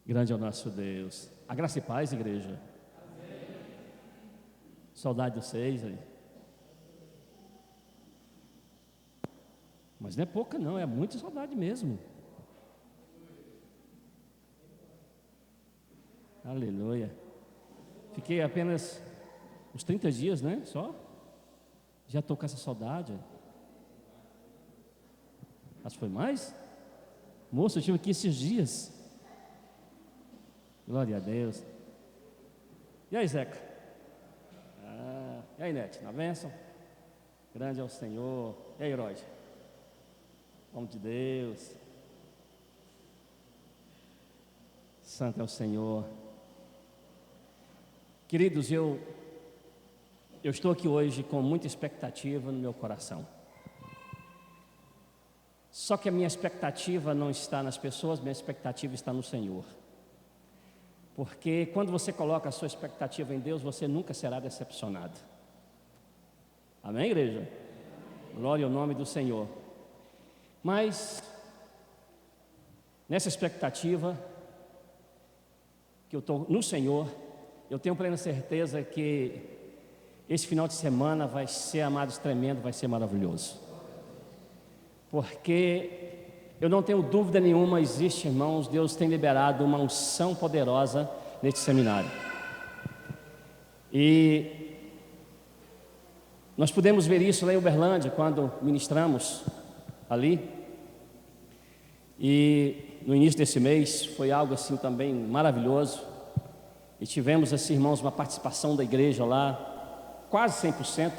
Grande é o nosso Deus. A graça e paz, igreja. Saudade de vocês aí. Mas não é pouca não, é muita saudade mesmo. Aleluia. Fiquei apenas uns 30 dias, né? Só. Já estou com essa saudade. Acho que foi mais. Moço, eu estive aqui esses dias. Glória a Deus. E aí, Zeca? E aí, Nete, na bênção? Grande é o Senhor. E aí, Herói? Nome de Deus. Santo é o Senhor. Queridos, eu estou aqui hoje com muita expectativa no meu coração. Só que a minha expectativa não está nas pessoas, minha expectativa está no Senhor. Porque quando você coloca a sua expectativa em Deus, você nunca será decepcionado. Amém, igreja? Glória ao nome do Senhor. Mas, nessa expectativa que eu estou no Senhor, eu tenho plena certeza que esse final de semana vai ser, amados, tremendo, vai ser maravilhoso. Porque eu não tenho dúvida nenhuma, existe, irmãos, Deus tem liberado uma unção poderosa neste seminário. E nós pudemos ver isso lá em Uberlândia, quando ministramos ali. E no início desse mês foi algo assim também maravilhoso. E tivemos, assim, irmãos, uma participação da igreja lá, quase 100%,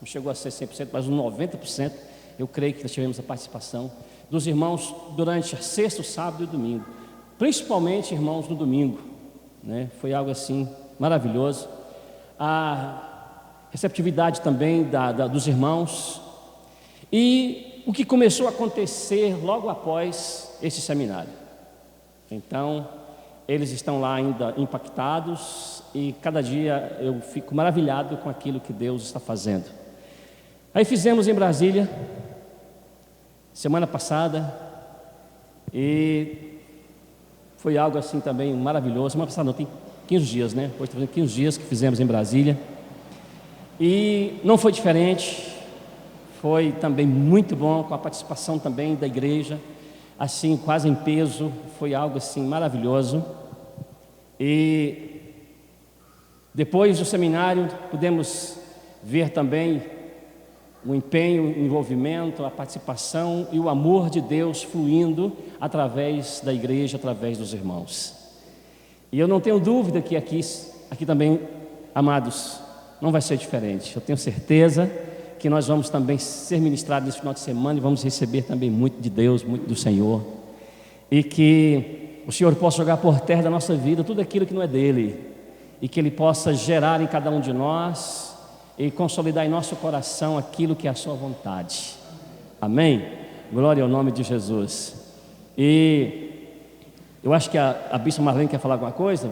não chegou a ser 100%, mas uns 90%, eu creio que nós tivemos a participação dos irmãos durante a sexta, sábado e domingo, principalmente, irmãos, no domingo, né? Foi algo assim maravilhoso. A receptividade também dos irmãos, e o que começou a acontecer logo após esse seminário. Então, eles estão lá ainda impactados, e cada dia eu fico maravilhado com aquilo que Deus está fazendo. Aí fizemos em Brasília, semana passada, e foi algo assim também maravilhoso. Semana passada não, tem 15 dias, né? Hoje está fazendo 15 dias que fizemos em Brasília, e não foi diferente. Foi também muito bom, com a participação também da igreja, assim, quase em peso. Foi algo assim maravilhoso. E depois do seminário pudemos ver também o empenho, o envolvimento, a participação e o amor de Deus fluindo através da igreja, através dos irmãos. E eu não tenho dúvida que aqui também, amados, não vai ser diferente. Eu tenho certeza que nós vamos também ser ministrados nesse final de semana e vamos receber também muito de Deus, muito do Senhor, e que o Senhor possa jogar por terra da nossa vida tudo aquilo que não é dele, e que Ele possa gerar em cada um de nós e consolidar em nosso coração aquilo que é a sua vontade. Amém? Glória ao nome de Jesus. E eu acho que a bispa Marlene quer falar alguma coisa?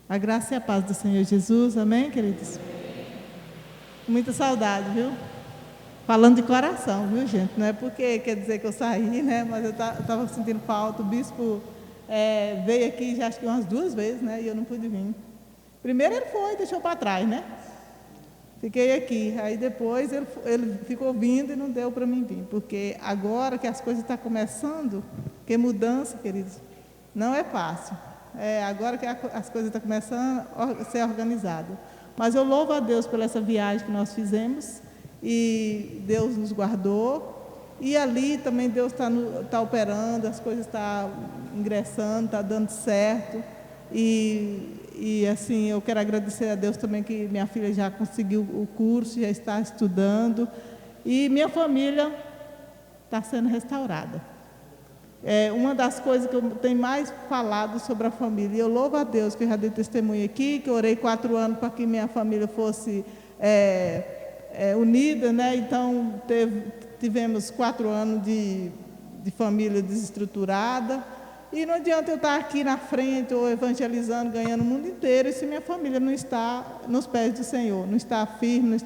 A graça e a paz do Senhor Jesus, amém, queridos? Muita saudade, viu? Falando de coração, viu, gente? Não é porque quer dizer que eu saí, né? Mas eu estava sentindo falta. O bispo veio aqui já acho que umas 2 vezes, né? E eu não pude vir. Primeiro ele foi, deixou para trás, né? Fiquei aqui. Aí depois ele ficou vindo e não deu para mim vir. Porque agora que as coisas estão começando, que mudança, queridos, não é fácil. Agora que as coisas estão começando a ser organizadas. Mas eu louvo a Deus por essa viagem que nós fizemos, e Deus nos guardou, e ali também Deus está operando, as coisas estão ingressando, está dando certo, e assim, eu quero agradecer a Deus também que minha filha já conseguiu o curso, já está estudando, e minha família está sendo restaurada. Uma das coisas que eu tenho mais falado sobre a família, e eu louvo a Deus que eu já dei testemunho aqui, que eu orei 4 anos para que minha família fosse unida, né? Então tivemos 4 anos de família desestruturada, E não adianta eu estar aqui na frente, ou evangelizando, ganhando o mundo inteiro, e se minha família não está nos pés do Senhor, não está firme,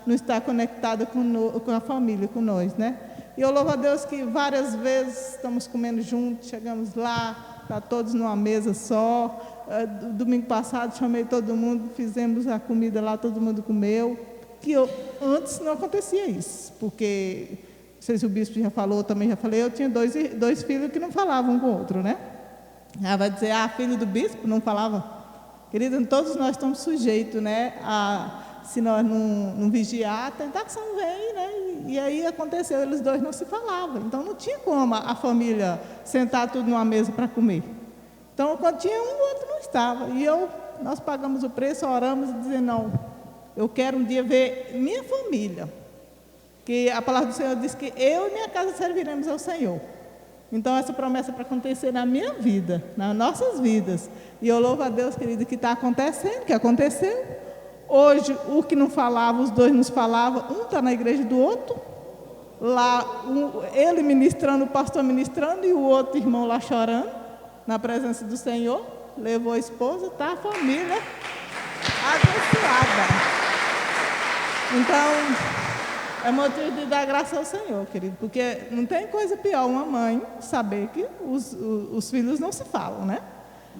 não está conectada com a família, com nós, né? E eu louvo a Deus que várias vezes estamos comendo juntos, chegamos lá, está todos numa mesa só. Domingo passado chamei todo mundo, fizemos a comida lá, todo mundo comeu. Antes não acontecia isso, porque, não sei se o bispo já falou, também já falei, eu tinha dois filhos que não falavam um com o outro, né? Vai dizer, filho do bispo, não falava. Querida, todos nós estamos sujeitos, né? Se nós não vigiar, a tentação vem, né? E aí aconteceu, eles dois não se falavam. Então não tinha como a família sentar tudo numa mesa para comer. Então, quando tinha um, o outro não estava. E nós pagamos o preço, oramos e dizemos, não, eu quero um dia ver minha família. Que a palavra do Senhor diz que eu e minha casa serviremos ao Senhor. Então, essa promessa é para acontecer na minha vida, nas nossas vidas. E eu louvo a Deus, querido, que está acontecendo, que aconteceu. Hoje, o que não falava, os dois nos falavam, um está na igreja do outro, lá, ele ministrando, o pastor ministrando, e o outro irmão lá chorando, na presença do Senhor, levou a esposa, está a família abençoada. Então, é motivo de dar graça ao Senhor, querido, porque não tem coisa pior uma mãe saber que os filhos não se falam, né?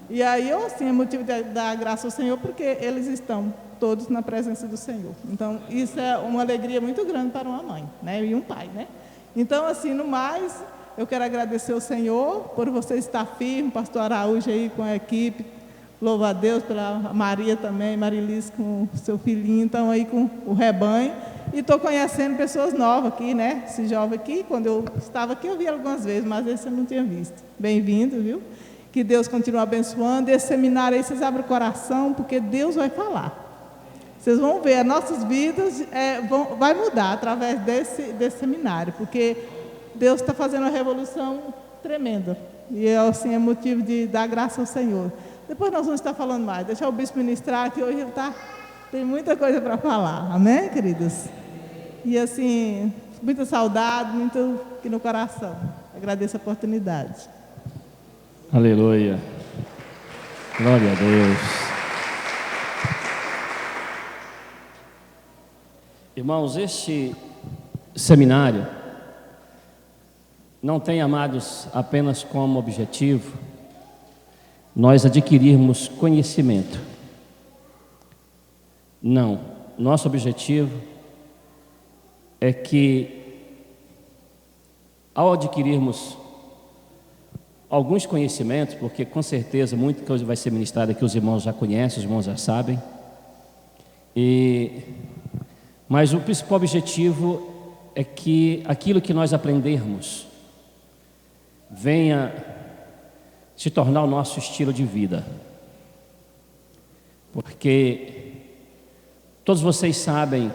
E aí, assim, é motivo de dar graça ao Senhor, porque eles estão todos na presença do Senhor. Então, isso é uma alegria muito grande para uma mãe, né? E um pai, né? Então, assim, no mais, eu quero agradecer ao Senhor por você estar firme, pastor Araújo aí com a equipe, louvo a Deus pela Maria também, Marilis com o seu filhinho, então aí com o rebanho, e estou conhecendo pessoas novas aqui, né? Esse jovem aqui, quando eu estava aqui, eu vi algumas vezes, mas esse eu não tinha visto. Bem-vindo, viu? Que Deus continue abençoando. Esse seminário aí, vocês abrem o coração, porque Deus vai falar. Vocês vão ver, as nossas vidas vai mudar através desse seminário, porque Deus está fazendo uma revolução tremenda. E assim, é motivo de dar graça ao Senhor. Depois nós vamos estar falando mais. Deixar o bispo ministrar, que hoje ele tem muita coisa para falar. Amém, queridos? E assim, muita saudade, muito aqui no coração. Agradeço a oportunidade. Aleluia. Glória a Deus. Irmãos, este seminário não tem, amados, apenas como objetivo nós adquirirmos conhecimento. Não. Nosso objetivo é que, ao adquirirmos alguns conhecimentos, porque com certeza muita coisa vai ser ministrada que os irmãos já conhecem, os irmãos já sabem, mas o principal objetivo é que aquilo que nós aprendermos venha se tornar o nosso estilo de vida. Porque todos vocês sabem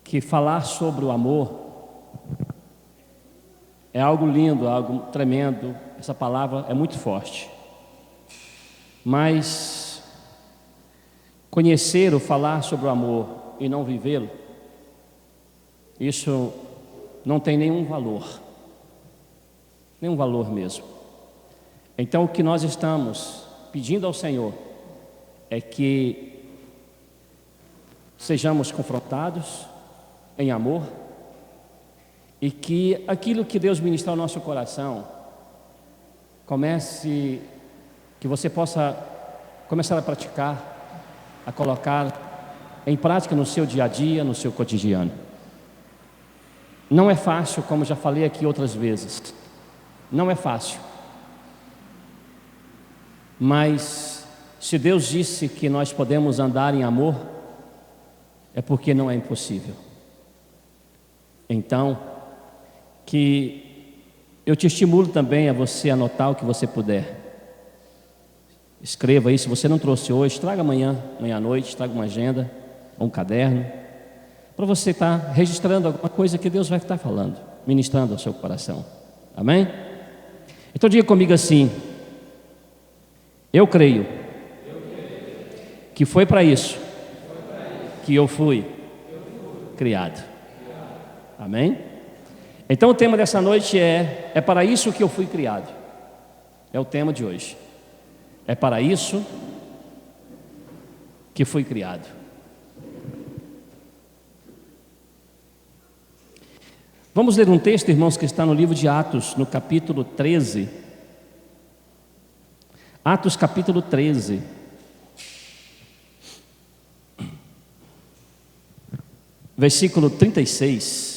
que falar sobre o amor é algo lindo, algo tremendo. Essa palavra é muito forte. Mas conhecer ou falar sobre o amor e não vivê-lo, isso não tem nenhum valor mesmo. Então, o que nós estamos pedindo ao Senhor é que sejamos confrontados em amor e que aquilo que Deus ministrar ao nosso coração que você possa começar a praticar, a colocar em prática no seu dia a dia, no seu cotidiano. Não é fácil, como já falei aqui outras vezes, não é fácil, mas se Deus disse que nós podemos andar em amor, é porque não é impossível. Então, que eu te estimulo também a você anotar o que você puder. Escreva aí, se você não trouxe hoje, traga amanhã à noite, traga uma agenda, um caderno, para você estar registrando alguma coisa que Deus vai estar falando, ministrando ao seu coração. Amém? Então diga comigo assim: eu creio que foi para isso que eu fui criado. Amém? Então o tema dessa noite é para isso que eu fui criado. É o tema de hoje. É para isso que fui criado. Vamos ler um texto, irmãos, que está no livro de Atos, no capítulo 13. Atos capítulo 13. Versículo 36.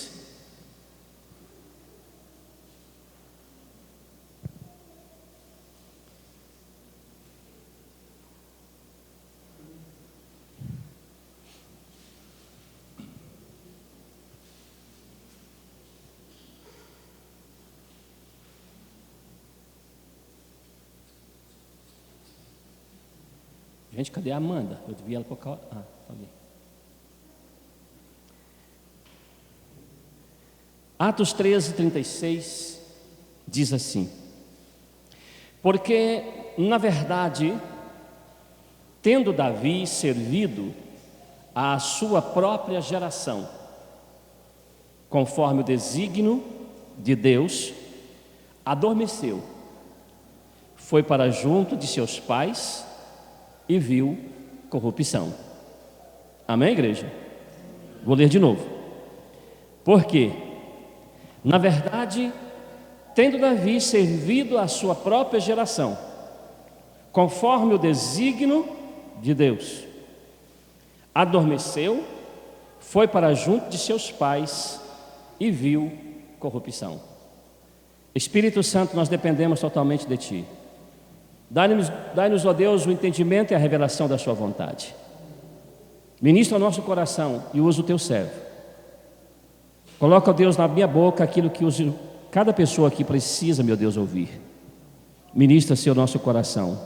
Gente, cadê a Amanda? Eu devia ela colocar. Tá ali. Atos 13, 36 diz assim: porque, na verdade, tendo Davi servido à sua própria geração, conforme o desígnio de Deus, adormeceu, foi para junto de seus pais e viu corrupção. Amém, igreja? Vou ler de novo. Porque, na verdade, tendo Davi servido à sua própria geração, conforme o desígnio de Deus, adormeceu, foi para junto de seus pais e viu corrupção. Espírito Santo, nós dependemos totalmente de Ti. Dai-nos, ó Deus, o entendimento e a revelação da Sua vontade. Ministra o nosso coração e usa o Teu servo. Coloca, ó Deus, na minha boca aquilo que cada pessoa aqui precisa, meu Deus, ouvir. Ministra, Senhor, o nosso coração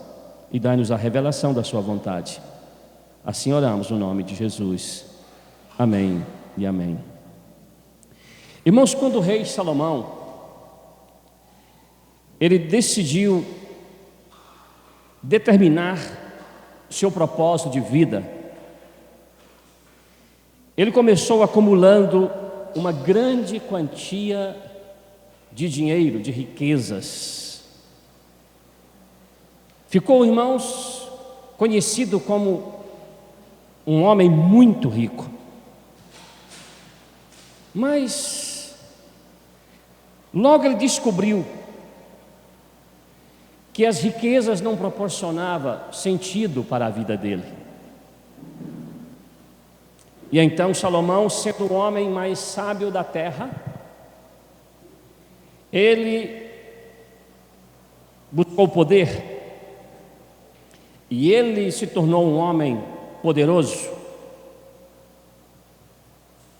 e dai-nos a revelação da Sua vontade. Assim oramos no nome de Jesus. Amém e amém. Irmãos, quando o rei Salomão, ele decidiu determinar seu propósito de vida, ele começou acumulando uma grande quantia de dinheiro, de riquezas. Ficou, irmãos, conhecido como um homem muito rico. Mas logo ele descobriu que as riquezas não proporcionavam sentido para a vida dele. E então Salomão, sendo o homem mais sábio da terra, ele buscou poder e ele se tornou um homem poderoso.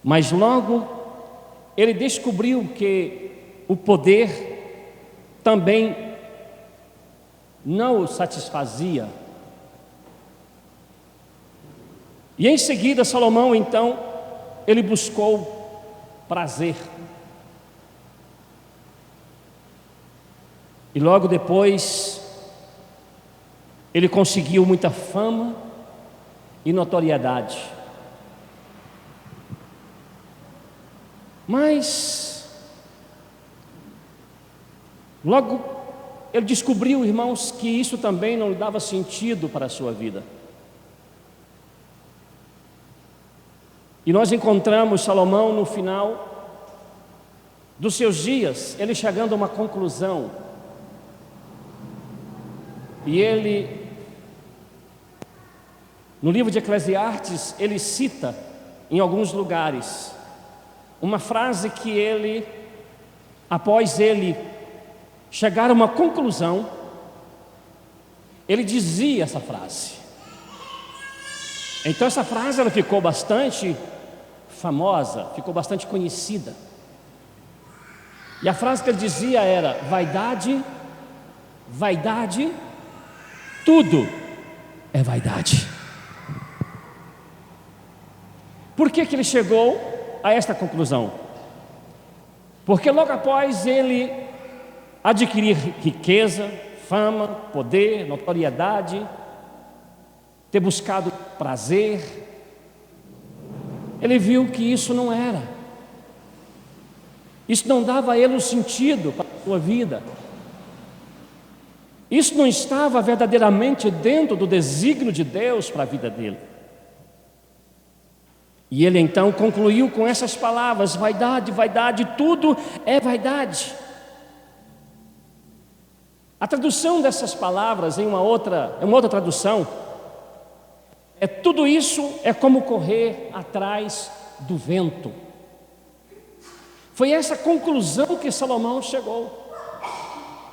Mas logo ele descobriu que o poder também não o satisfazia. E em seguida Salomão, então, ele buscou prazer. E logo depois ele conseguiu muita fama e notoriedade. Mas logo ele descobriu, irmãos, que isso também não lhe dava sentido para a sua vida. E nós encontramos Salomão no final dos seus dias, ele chegando a uma conclusão. E ele, no livro de Eclesiastes, ele cita em alguns lugares uma frase que ele, após ele chegar a uma conclusão, ele dizia essa frase. Então essa frase ela ficou bastante famosa, ficou bastante conhecida. E a frase que ele dizia era: vaidade, vaidade, tudo é vaidade. Por que ele chegou a esta conclusão? Porque logo após ele adquirir riqueza, fama, poder, notoriedade, ter buscado prazer, ele viu que isso não era Isso não dava a ele um sentido para a sua vida. Isso não estava verdadeiramente dentro do desígnio de Deus para a vida dele. E ele então concluiu com essas palavras: vaidade, vaidade, tudo é vaidade. A tradução dessas palavras em uma outra tradução é: tudo isso é como correr atrás do vento. Foi essa conclusão que Salomão chegou.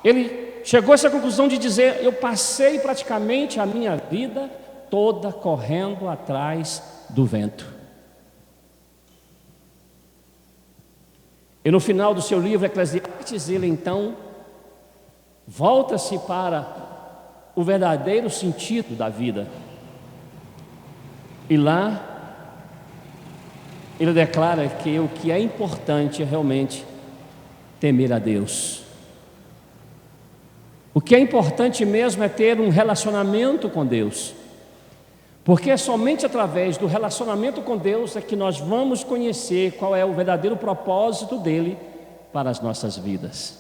Ele chegou a essa conclusão de dizer: eu passei praticamente a minha vida toda correndo atrás do vento. E no final do seu livro Eclesiastes, ele então volta-se para o verdadeiro sentido da vida. E lá ele declara que o que é importante é realmente temer a Deus. O que é importante mesmo é ter um relacionamento com Deus, porque é somente através do relacionamento com Deus é que nós vamos conhecer qual é o verdadeiro propósito dele para as nossas vidas.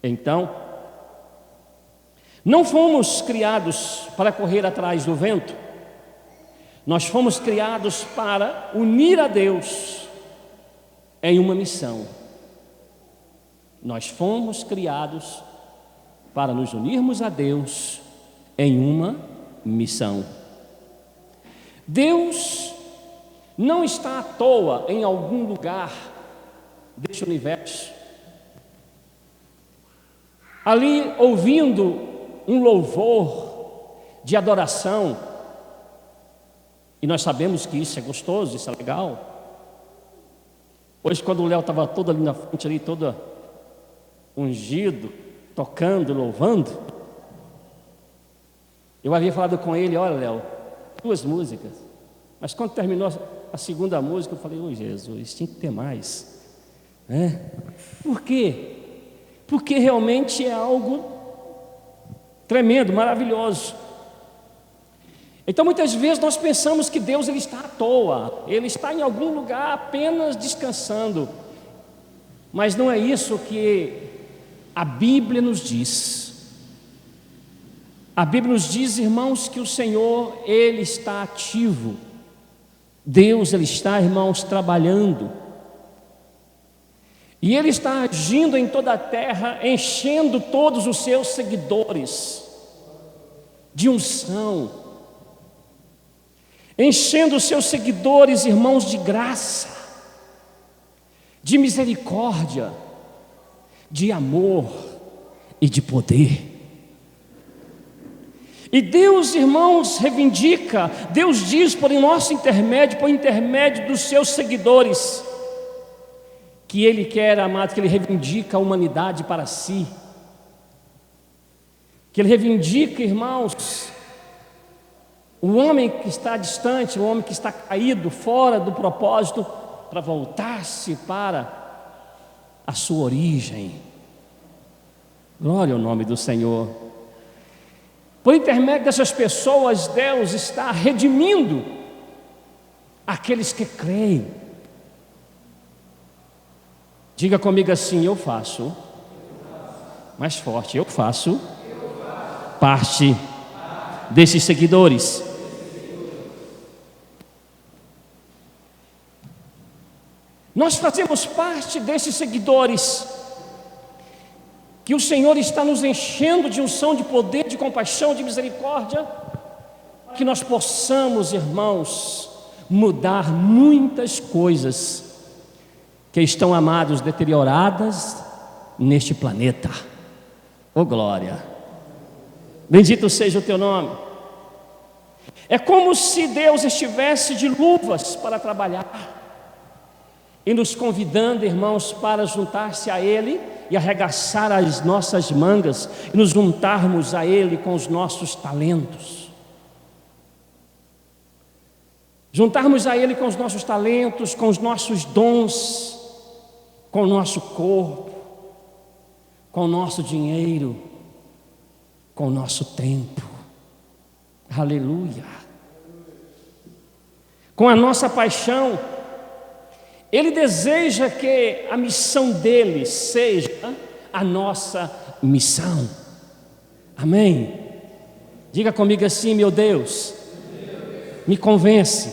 Então, não fomos criados para correr atrás do vento, nós fomos criados para unir a Deus em uma missão. Nós fomos criados para nos unirmos a Deus em uma missão. Deus não está à toa em algum lugar deste universo, ali ouvindo um louvor de adoração. E nós sabemos que isso é gostoso, isso é legal. Hoje, quando o Léo estava todo ali na frente, ali todo ungido, tocando, louvando, eu havia falado com ele: olha, Léo, 2 músicas. Mas quando terminou a segunda música, eu falei: ô Jesus, tinha que ter mais. Por quê? Porque realmente é algo tremendo, maravilhoso. Então muitas vezes nós pensamos que Deus ele está à toa, Ele está em algum lugar apenas descansando. Mas não é isso que a Bíblia nos diz. A Bíblia nos diz, irmãos, que o Senhor, Ele está ativo. Deus, Ele está, irmãos, trabalhando. E Ele está agindo em toda a terra, enchendo todos os seus seguidores de unção, enchendo os seus seguidores, irmãos, de graça, de misericórdia, de amor e de poder. E Deus, irmãos, reivindica, Deus diz por nosso intermédio, por intermédio dos seus seguidores, que Ele quer, amado, que Ele reivindica a humanidade para si, que Ele reivindica, irmãos, o homem que está distante, o homem que está caído, fora do propósito, para voltar-se para a sua origem. Glória ao nome do Senhor. Por intermédio dessas pessoas, Deus está redimindo aqueles que creem. Diga comigo assim: eu faço. Mais forte: eu faço parte desses seguidores. Nós fazemos parte desses seguidores que o Senhor está nos enchendo de unção, de poder, de compaixão, de misericórdia, que nós possamos, irmãos, mudar muitas coisas que estão, amados, deterioradas neste planeta. Oh glória! Bendito seja o teu nome. É como se Deus estivesse de luvas para trabalhar e nos convidando, irmãos, para juntar-se a Ele e arregaçar as nossas mangas e nos juntarmos a Ele com os nossos talentos. Juntarmos a Ele com os nossos talentos, com os nossos dons, com o nosso corpo, com o nosso dinheiro, com o nosso tempo. Aleluia! Com a nossa paixão Ele deseja que a missão dele seja a nossa missão. Amém? Diga comigo assim: meu Deus, me convence,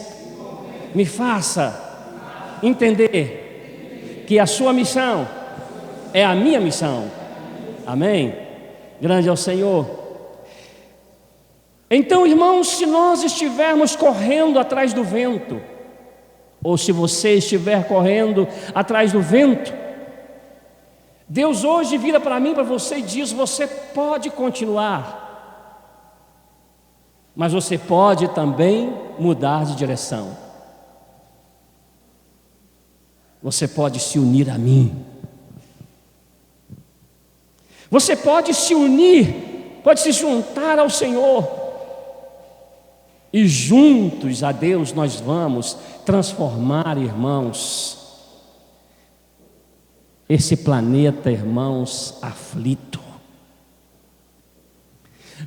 me faça entender que a sua missão é a minha missão. Amém? Grande é o Senhor. Então, irmãos, se nós estivermos correndo atrás do vento, ou se você estiver correndo atrás do vento, Deus hoje vira para mim, para você e diz: você pode continuar, mas você pode também mudar de direção. Você pode se unir a mim. Você pode se unir, pode se juntar ao Senhor. E juntos a Deus nós vamos transformar, irmãos, esse planeta, irmãos, aflito.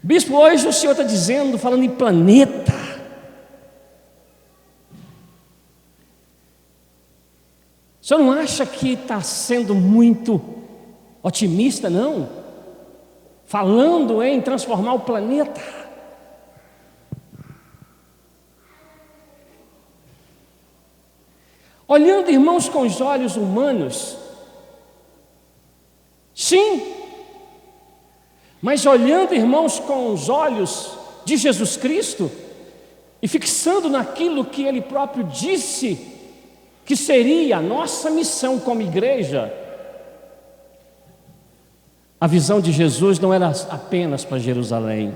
Bispo, hoje o Senhor está dizendo, falando em planeta. O senhor não acha que está sendo muito otimista, não? Falando em transformar o planeta. Olhando, irmãos, com os olhos humanos, sim, mas olhando, irmãos, com os olhos de Jesus Cristo e fixando naquilo que Ele próprio disse que seria a nossa missão como igreja. A visão de Jesus não era apenas para Jerusalém.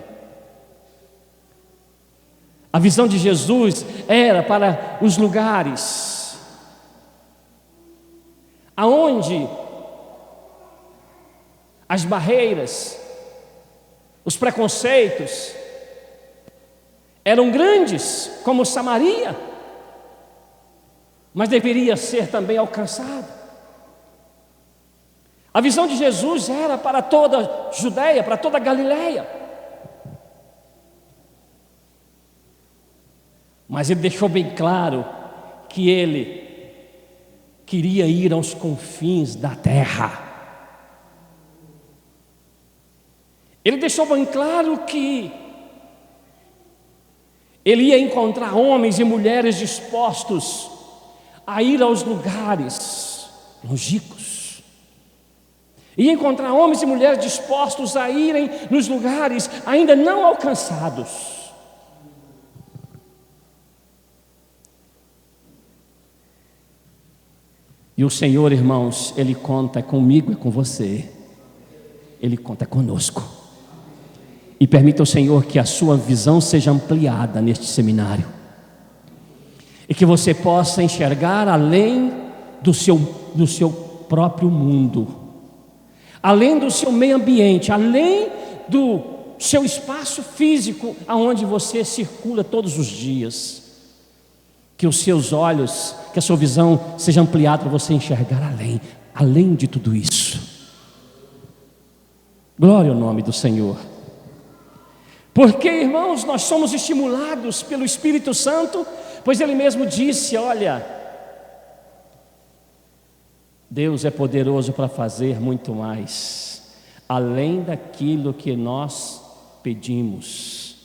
A visão de Jesus era para os lugares aonde as barreiras, os preconceitos eram grandes, como Samaria, mas deveria ser também alcançado. A visão de Jesus era para toda a Judeia, para toda a Galileia, mas Ele deixou bem claro que Ele queria ir aos confins da terra. Ele deixou bem claro que Ele ia encontrar homens e mulheres dispostos a ir aos lugares longínquos, ia encontrar homens e mulheres dispostos a irem nos lugares ainda não alcançados. E o Senhor, irmãos, Ele conta comigo e com você. Ele conta conosco. E permita ao Senhor que a sua visão seja ampliada neste seminário. E que você possa enxergar além do seu próprio mundo, além do seu meio ambiente, além do seu espaço físico, aonde você circula todos os dias. Que os seus olhos, que a sua visão seja ampliada para você enxergar além de tudo isso. Glória ao nome do Senhor. Porque, irmãos, nós somos estimulados pelo Espírito Santo, pois Ele mesmo disse: olha, Deus é poderoso para fazer muito mais, além daquilo que nós pedimos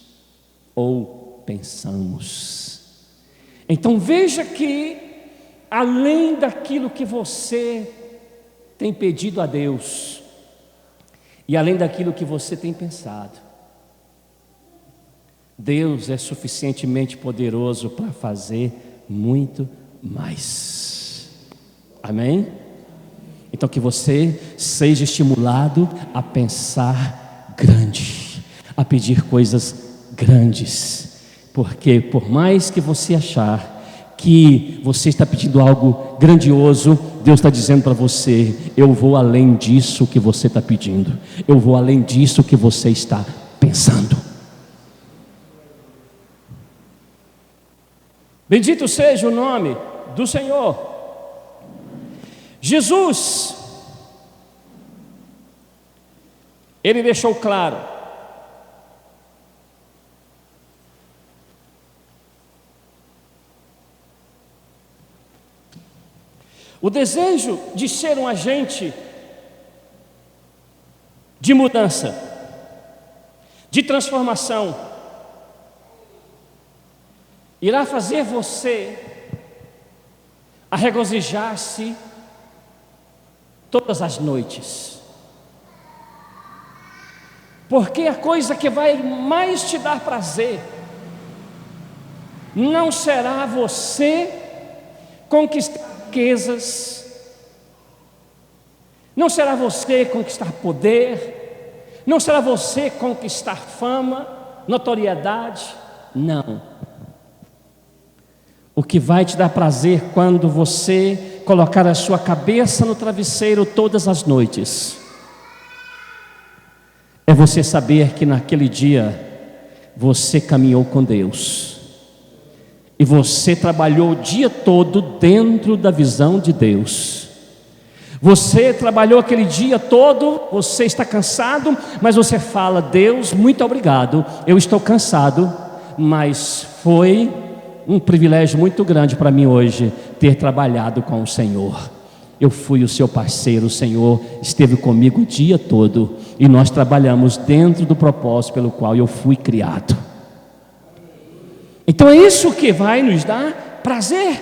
ou pensamos. Então veja que, além daquilo que você tem pedido a Deus, e além daquilo que você tem pensado, Deus é suficientemente poderoso para fazer muito mais. Amém? Então que você seja estimulado a pensar grande, a pedir coisas grandes. Porque por mais que você achar que você está pedindo algo grandioso, Deus está dizendo para você: eu vou além disso que você está pedindo, eu vou além disso que você está pensando. Bendito seja o nome do Senhor. Jesus, Ele deixou claro O desejo de ser um agente de mudança, de transformação, irá fazer você a regozijar-se todas as noites. Porque a coisa que vai mais te dar prazer não será você conquistar riquezas, não será você conquistar poder, não será você conquistar fama, notoriedade, não. O que vai te dar prazer quando você colocar a sua cabeça no travesseiro todas as noites é você saber que naquele dia você caminhou com Deus e você trabalhou o dia todo dentro da visão de Deus. Você trabalhou aquele dia todo, você está cansado, mas você fala: Deus, muito obrigado, eu estou cansado, mas foi um privilégio muito grande para mim hoje ter trabalhado com o Senhor. Eu fui o seu parceiro, o Senhor esteve comigo o dia todo e nós trabalhamos dentro do propósito pelo qual eu fui criado. Então é isso que vai nos dar prazer.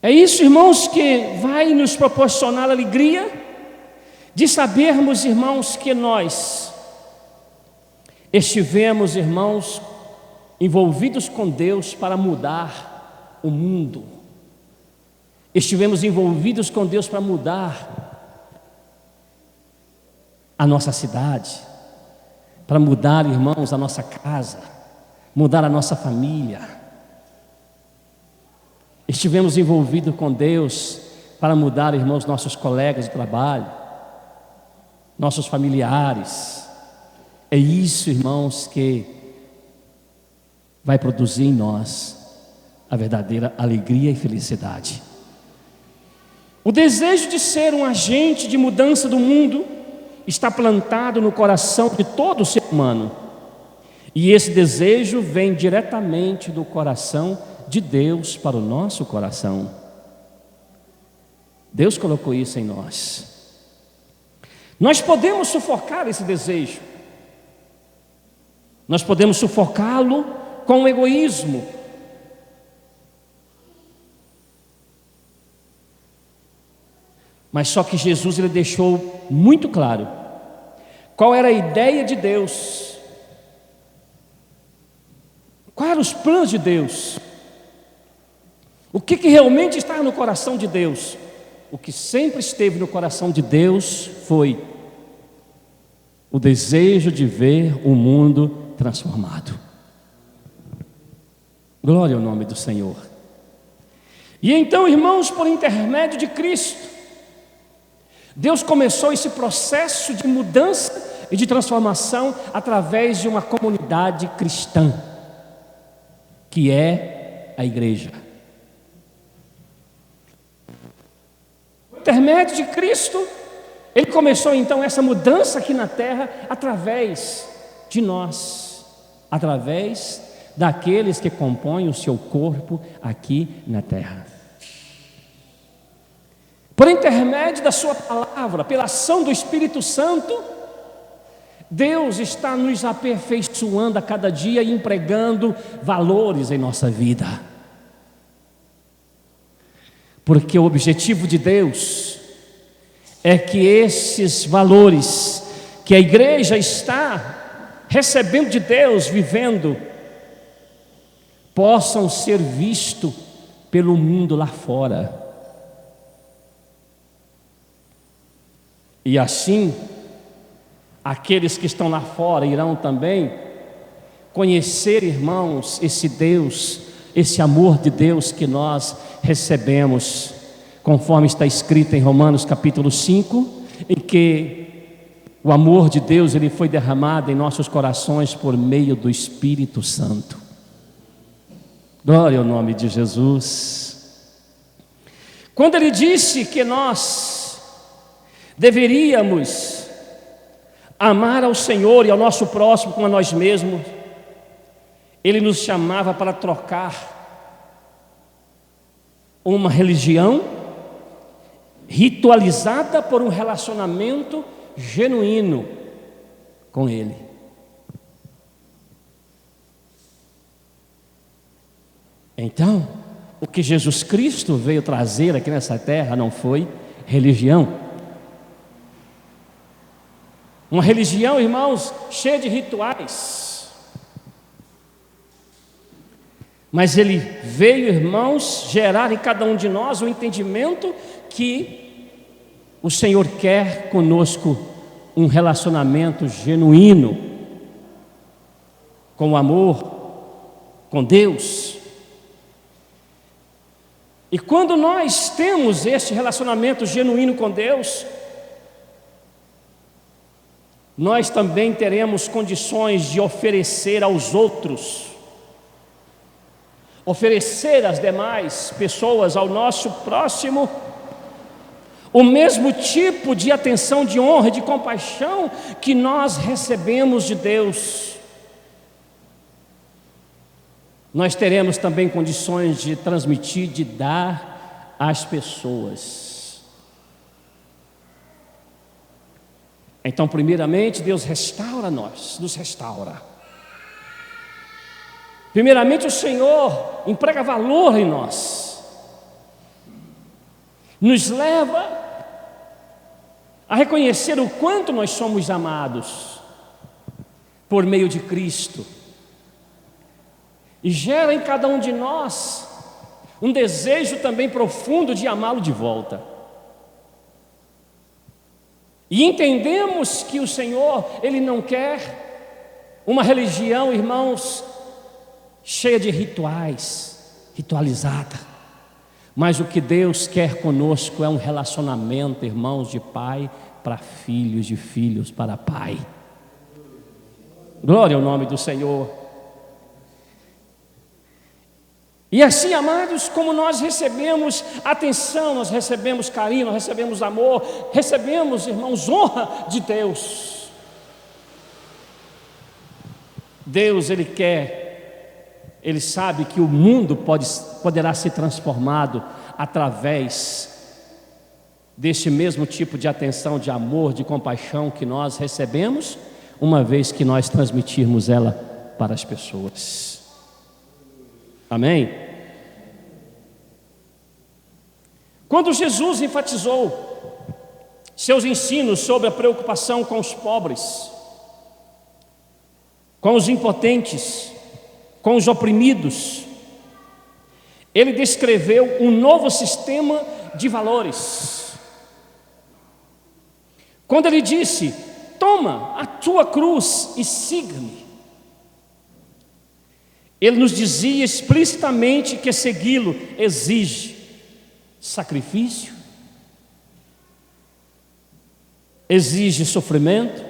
É isso, irmãos, que vai nos proporcionar alegria de sabermos, irmãos, que nós estivemos, irmãos, envolvidos com Deus para mudar o mundo. Estivemos envolvidos com Deus para mudar a nossa cidade, para mudar, irmãos, a nossa casa, mudar a nossa família. Estivemos envolvidos com Deus para mudar, irmãos, nossos colegas de trabalho, nossos familiares. É isso, irmãos, que vai produzir em nós a verdadeira alegria e felicidade. O desejo de ser um agente de mudança do mundo está plantado no coração de todo ser humano. E esse desejo vem diretamente do coração de Deus para o nosso coração. Deus colocou isso em nós. Nós podemos sufocar esse desejo. Nós podemos sufocá-lo com o egoísmo. Mas só que Jesus, ele deixou muito claro qual era a ideia de Deus, quais eram os planos de Deus, o que realmente está no coração de Deus. O que sempre esteve no coração de Deus foi o desejo de ver o mundo transformado. Glória ao nome do Senhor. E então, irmãos, por intermédio de Cristo, Deus começou esse processo de mudança e de transformação através de uma comunidade cristã, que é a igreja. Por intermédio de Cristo, Ele começou então essa mudança aqui na terra através de nós, através daqueles que compõem o seu corpo aqui na terra. Por intermédio da sua palavra, pela ação do Espírito Santo, Deus está nos aperfeiçoando a cada dia e empregando valores em nossa vida. Porque o objetivo de Deus é que esses valores que a igreja está recebendo de Deus, vivendo, possam ser vistos pelo mundo lá fora. E assim, aqueles que estão lá fora irão também conhecer, irmãos, esse Deus, esse amor de Deus que nós recebemos, conforme está escrito em Romanos capítulo 5, em que o amor de Deus, ele foi derramado em nossos corações por meio do Espírito Santo. Glória ao nome de Jesus. Quando ele disse que nós deveríamos amar ao Senhor e ao nosso próximo como a nós mesmos, Ele nos chamava para trocar uma religião ritualizada por um relacionamento genuíno com Ele. Então, o que Jesus Cristo veio trazer aqui nessa terra não foi religião. Uma religião, irmãos, cheia de rituais. Mas Ele veio, irmãos, gerar em cada um de nós o entendimento que o Senhor quer conosco um relacionamento genuíno, com amor, com Deus. E quando nós temos este relacionamento genuíno com Deus, nós também teremos condições de oferecer aos outros, oferecer às demais pessoas, ao nosso próximo, o mesmo tipo de atenção, de honra, de compaixão que nós recebemos de Deus. Nós teremos também condições de transmitir, de dar às pessoas. Então, primeiramente, Deus restaura nós, nos restaura. Primeiramente, o Senhor emprega valor em nós, nos leva a reconhecer o quanto nós somos amados por meio de Cristo, e gera em cada um de nós um desejo também profundo de amá-lo de volta. E entendemos que o Senhor, Ele não quer uma religião, irmãos, cheia de rituais, ritualizada. Mas o que Deus quer conosco é um relacionamento, irmãos, de pai para filhos, de filhos para pai. Glória ao nome do Senhor. E assim, amados, como nós recebemos atenção, nós recebemos carinho, nós recebemos amor, recebemos, irmãos, honra de Deus. Deus, Ele quer, Ele sabe que o mundo poderá ser transformado através deste mesmo tipo de atenção, de amor, de compaixão que nós recebemos, uma vez que nós transmitirmos ela para as pessoas. Amém? Quando Jesus enfatizou seus ensinos sobre a preocupação com os pobres, com os impotentes, com os oprimidos, Ele descreveu um novo sistema de valores. Quando Ele disse: toma a tua cruz e siga-me, Ele nos dizia explicitamente que segui-lo exige sacrifício, exige sofrimento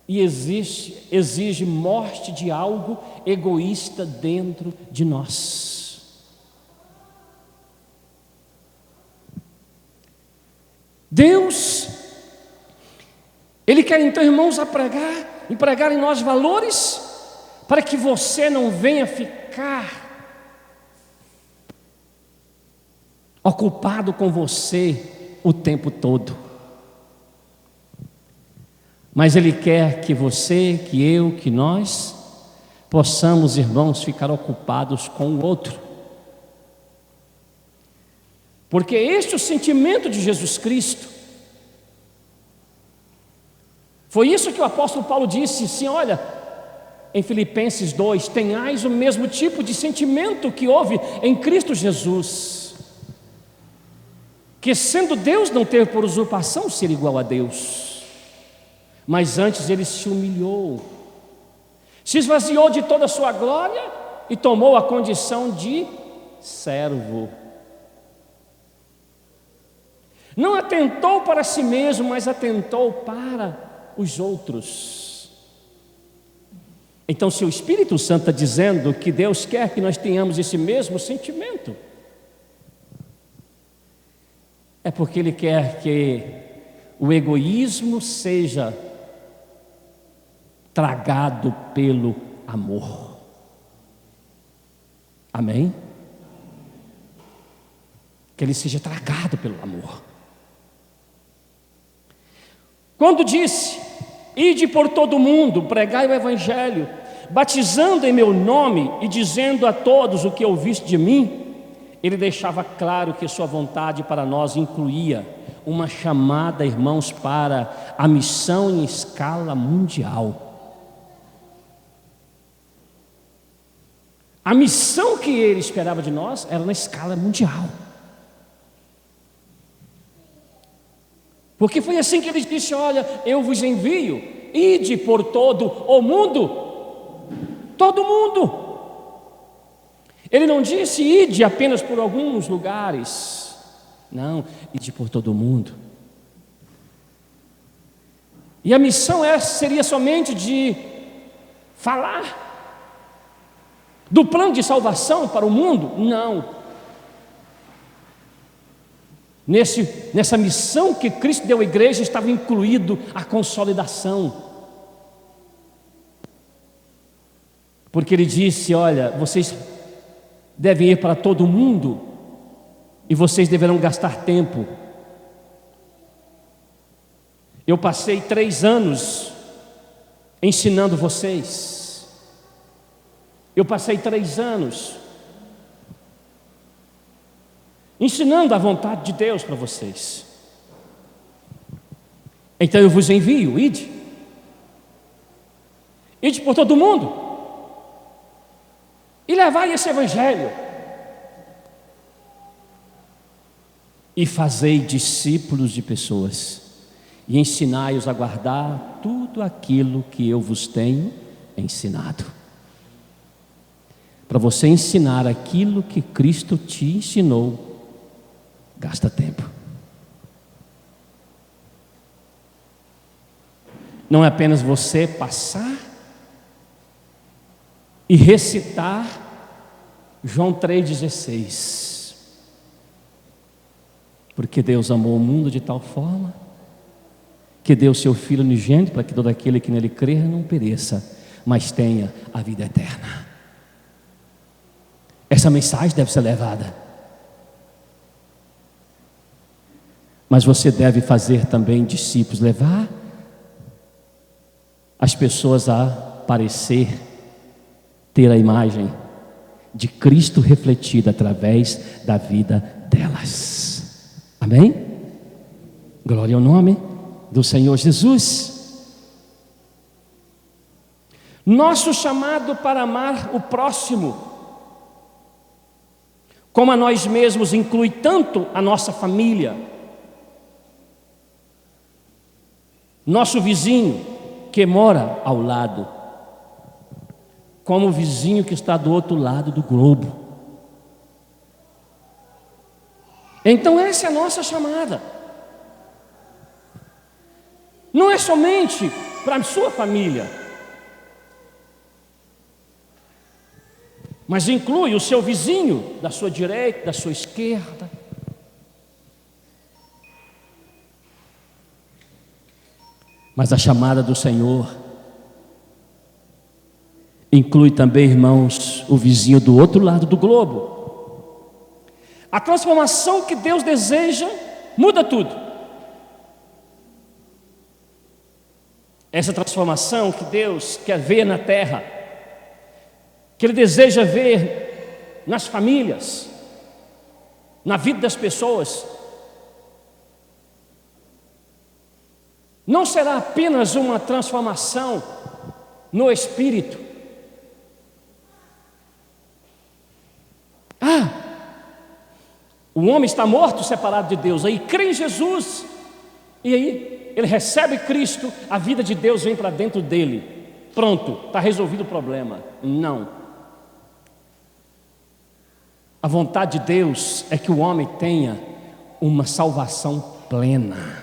e exige morte de algo egoísta dentro de nós. Deus, Ele quer então, irmãos, empregar em nós valores para que você não venha ficar ocupado com você o tempo todo. Mas Ele quer que você, que eu, que nós possamos, irmãos, ficar ocupados com o outro. Porque este é o sentimento de Jesus Cristo. Foi isso que o apóstolo Paulo disse, assim, olha, em Filipenses 2, tenhais o mesmo tipo de sentimento que houve em Cristo Jesus, que sendo Deus não teve por usurpação ser igual a Deus, mas antes Ele se humilhou, se esvaziou de toda a sua glória e tomou a condição de servo. Não atentou para si mesmo, mas atentou para os outros. Então, se o Espírito Santo está dizendo que Deus quer que nós tenhamos esse mesmo sentimento, é porque Ele quer que o egoísmo seja tragado pelo amor. Amém? que ele seja tragado pelo amor. Quando disse: ide por todo o mundo, pregai o evangelho, batizando em meu nome e dizendo a todos o que ouviste de mim, ele deixava claro que sua vontade para nós incluía uma chamada, irmãos, para a missão em escala mundial. A missão que ele esperava de nós era na escala mundial. Porque foi assim que ele disse: olha, eu vos envio, ide por todo o mundo. Todo mundo. Ele não disse ide apenas por alguns lugares. Não, ide por todo o mundo. E a missão seria somente de falar do plano de salvação para o mundo? Não. Nessa missão que Cristo deu à igreja estava incluído a consolidação. Porque ele disse: olha, vocês devem ir para todo o mundo e vocês deverão gastar tempo. Eu passei 3 anos ensinando vocês. Eu passei 3 anos ensinando a vontade de Deus para vocês. Então eu vos envio, ide. Ide por todo mundo e levai esse evangelho e fazei discípulos de pessoas e ensinai-os a guardar tudo aquilo que eu vos tenho ensinado. Para você ensinar aquilo que Cristo te ensinou, gasta tempo. Não é apenas você passar e recitar João 3,16. Porque Deus amou o mundo de tal forma que deu seu Filho unigênito para que todo aquele que nele crer não pereça, mas tenha a vida eterna. Essa mensagem deve ser levada. Mas você deve fazer também discípulos, levar as pessoas a parecer ter a imagem de Cristo refletida através da vida delas. Amém? Glória ao nome do Senhor Jesus. Nosso chamado para amar o próximo, como a nós mesmos, inclui tanto a nossa família, nosso vizinho que mora ao lado, como o vizinho que está do outro lado do globo. Então essa é a nossa chamada. Não é somente para a sua família, mas inclui o seu vizinho da sua direita, da sua esquerda. Mas a chamada do Senhor inclui também, irmãos, o vizinho do outro lado do globo. A transformação que Deus deseja muda tudo. Essa transformação que Deus quer ver na terra, que Ele deseja ver nas famílias, na vida das pessoas, não será apenas uma transformação no espírito. O homem está morto, separado de Deus, aí crê em Jesus, e aí ele recebe Cristo, a vida de Deus vem para dentro dele. Pronto, está resolvido o problema. Não. A vontade de Deus é que o homem tenha uma salvação plena.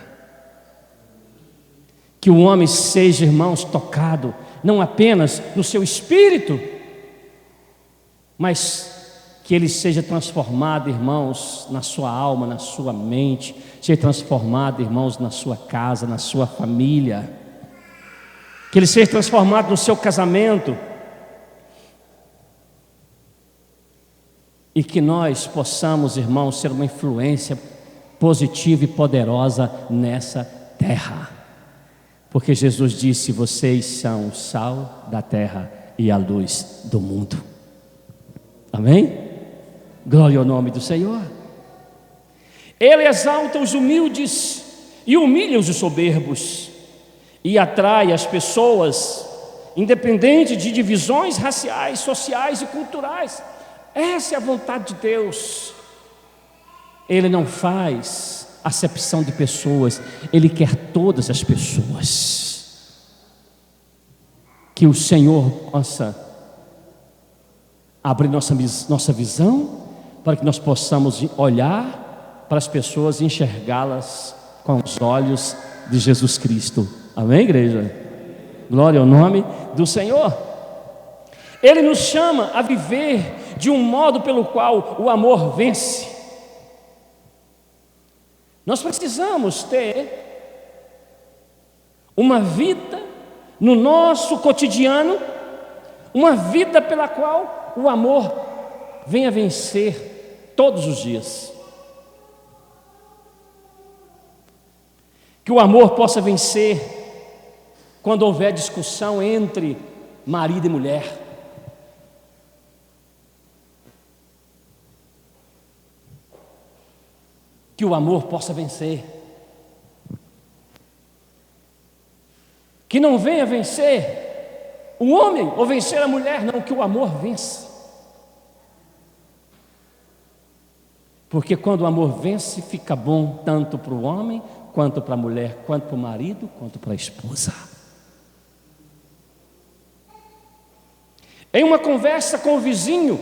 Que o homem seja, irmãos, tocado, não apenas no seu espírito, mas que ele seja transformado, irmãos, na sua alma, na sua mente, seja transformado, irmãos, na sua casa, na sua família, que ele seja transformado no seu casamento. e que nós possamos, irmãos, ser uma influência positiva e poderosa nessa terra. Porque Jesus disse: vocês são o sal da terra e a luz do mundo. Amém? Glória ao nome do Senhor. Ele exalta os humildes e humilha os soberbos, e atrai as pessoas, independente de divisões raciais, sociais e culturais. Essa é a vontade de Deus. Ele não faz acepção de pessoas, Ele quer todas as pessoas. Que o Senhor possa abrir nossa visão, para que nós possamos olhar para as pessoas e enxergá-las com os olhos de Jesus Cristo. Amém, igreja? Glória ao nome do Senhor. Ele nos chama a viver de um modo pelo qual o amor vence. Nós precisamos ter uma vida no nosso cotidiano, uma vida pela qual o amor venha vencer todos os dias. Que o amor possa vencer quando houver discussão entre marido e mulher. Que o amor possa vencer. Que não venha vencer o homem ou vencer a mulher, não, que o amor vença. Porque quando o amor vence, fica bom tanto para o homem, quanto para a mulher, quanto para o marido, quanto para a esposa. Em uma conversa com o vizinho,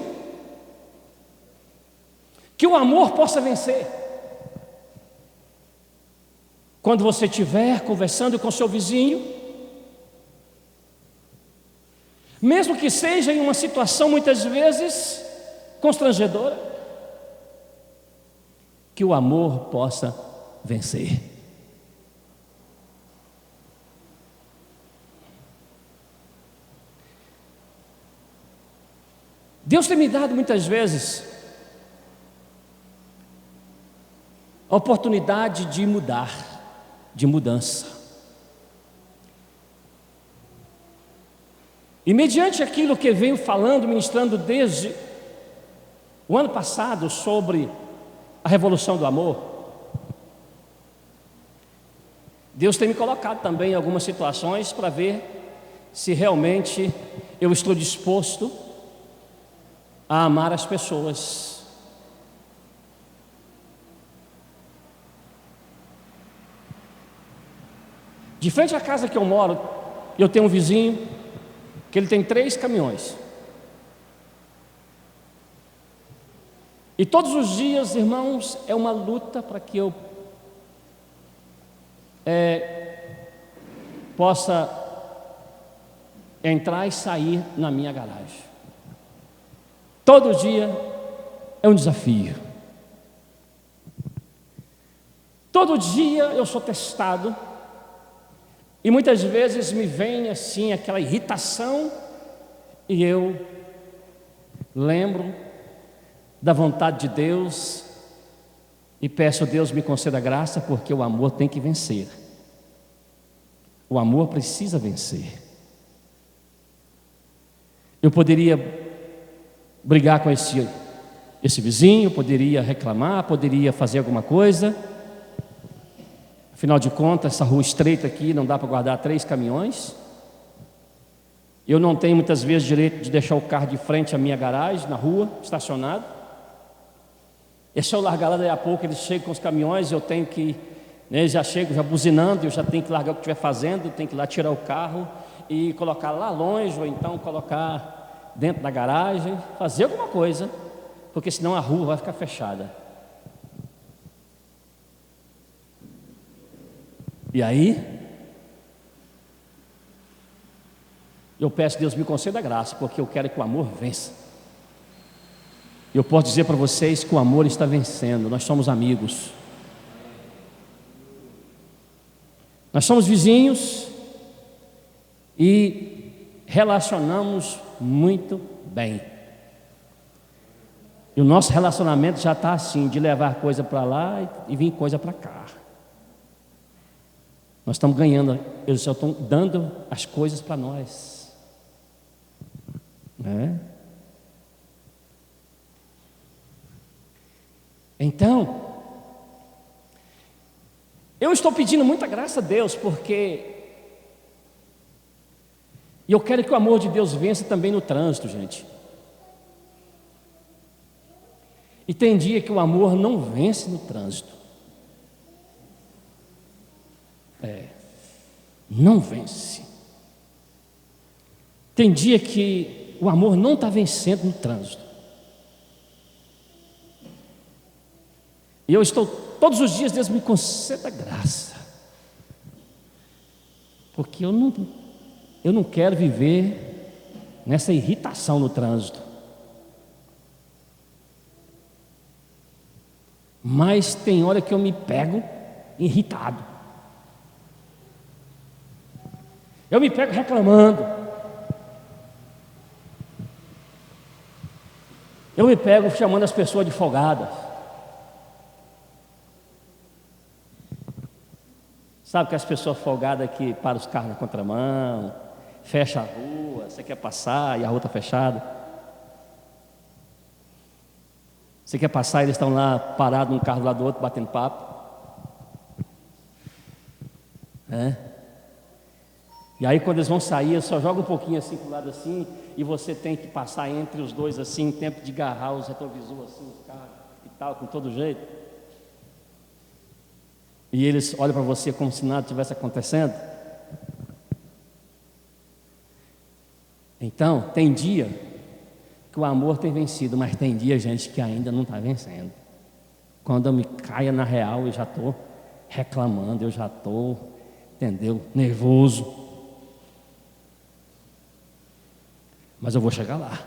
que o amor possa vencer. Quando você estiver conversando com seu vizinho, mesmo que seja em uma situação muitas vezes constrangedora, que o amor possa vencer. Deus tem me dado muitas vezes a oportunidade de mudar, de mudança. E mediante aquilo que venho falando, ministrando desde o ano passado sobre a revolução do amor, Deus tem me colocado também em algumas situações para ver se realmente eu estou disposto a amar as pessoas. De frente à casa que eu moro, eu tenho um vizinho que ele tem 3 caminhões. E todos os dias, irmãos, é uma luta para que eu possa entrar e sair na minha garagem. Todo dia é um desafio. Todo dia eu sou testado. E muitas vezes me vem assim aquela irritação, e eu lembro da vontade de Deus e peço a Deus me conceda graça, porque o amor tem que vencer. O amor precisa vencer. Eu poderia brigar com esse vizinho, poderia reclamar, poderia fazer alguma coisa. Afinal de contas, essa rua estreita aqui não dá para guardar 3 caminhões. Eu não tenho muitas vezes direito de deixar o carro de frente à minha garagem, na rua, estacionado. E se eu largar lá, daí a pouco eles chegam com os caminhões, eu tenho que, já chego já buzinando, eu já tenho que largar o que estiver fazendo, tenho que ir lá tirar o carro e colocar lá longe, ou então colocar dentro da garagem, fazer alguma coisa, porque senão a rua vai ficar fechada. E aí, eu peço a Deus me conceda graça, porque eu quero que o amor vença. Eu posso dizer para vocês que o amor está vencendo. Nós somos amigos, nós somos vizinhos e relacionamos muito bem. E o nosso relacionamento já está assim, de levar coisa para lá e vir coisa para cá. Nós estamos ganhando, eles só estão dando as coisas para nós. Né? Então, eu estou pedindo muita graça a Deus, porque eu quero que o amor de Deus vença também no trânsito, gente. E tem dia que o amor não vence no trânsito. Não vence. Tem dia que o amor não está vencendo no trânsito. E eu estou todos os dias, Deus me conceda graça, porque eu não quero viver nessa irritação no trânsito. Mas tem hora que eu me pego irritado. Eu me pego reclamando. Eu me pego chamando as pessoas de folgadas. Sabe que as pessoas folgadas que param os carros na contramão, fecha a rua, você quer passar e a rua está fechada. Você quer passar e eles estão lá parados num carro lá do outro, batendo papo. E aí quando eles vão sair, eles só jogam um pouquinho assim para o lado assim, e você tem que passar entre os dois assim, em tempo de agarrar os retrovisores assim, os carros e tal, com todo jeito. E eles olham para você como se nada estivesse acontecendo. Então, tem dia que o amor tem vencido, mas tem dia, gente, que ainda não está vencendo. Quando eu me caia na real, eu já estou reclamando, eu já estou, entendeu, nervoso. Mas eu vou chegar lá.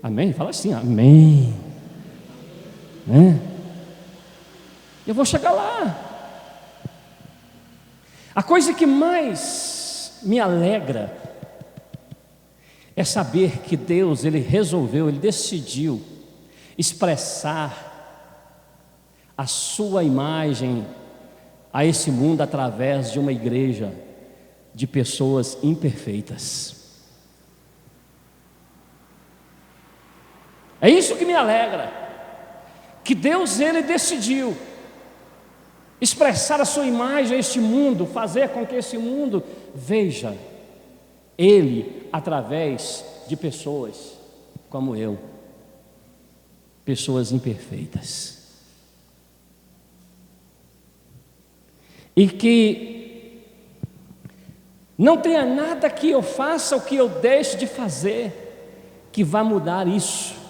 Amém? Fala assim, amém. Eu vou chegar lá. A coisa que mais me alegra é saber que Deus, Ele resolveu, Ele decidiu expressar a sua imagem a esse mundo através de uma igreja de pessoas imperfeitas. É isso que me alegra, que Deus, Ele decidiu expressar a sua imagem a este mundo, fazer com que esse mundo veja Ele através de pessoas como eu, pessoas imperfeitas. E que não tenha nada que eu faça ou que eu deixe de fazer que vá mudar isso.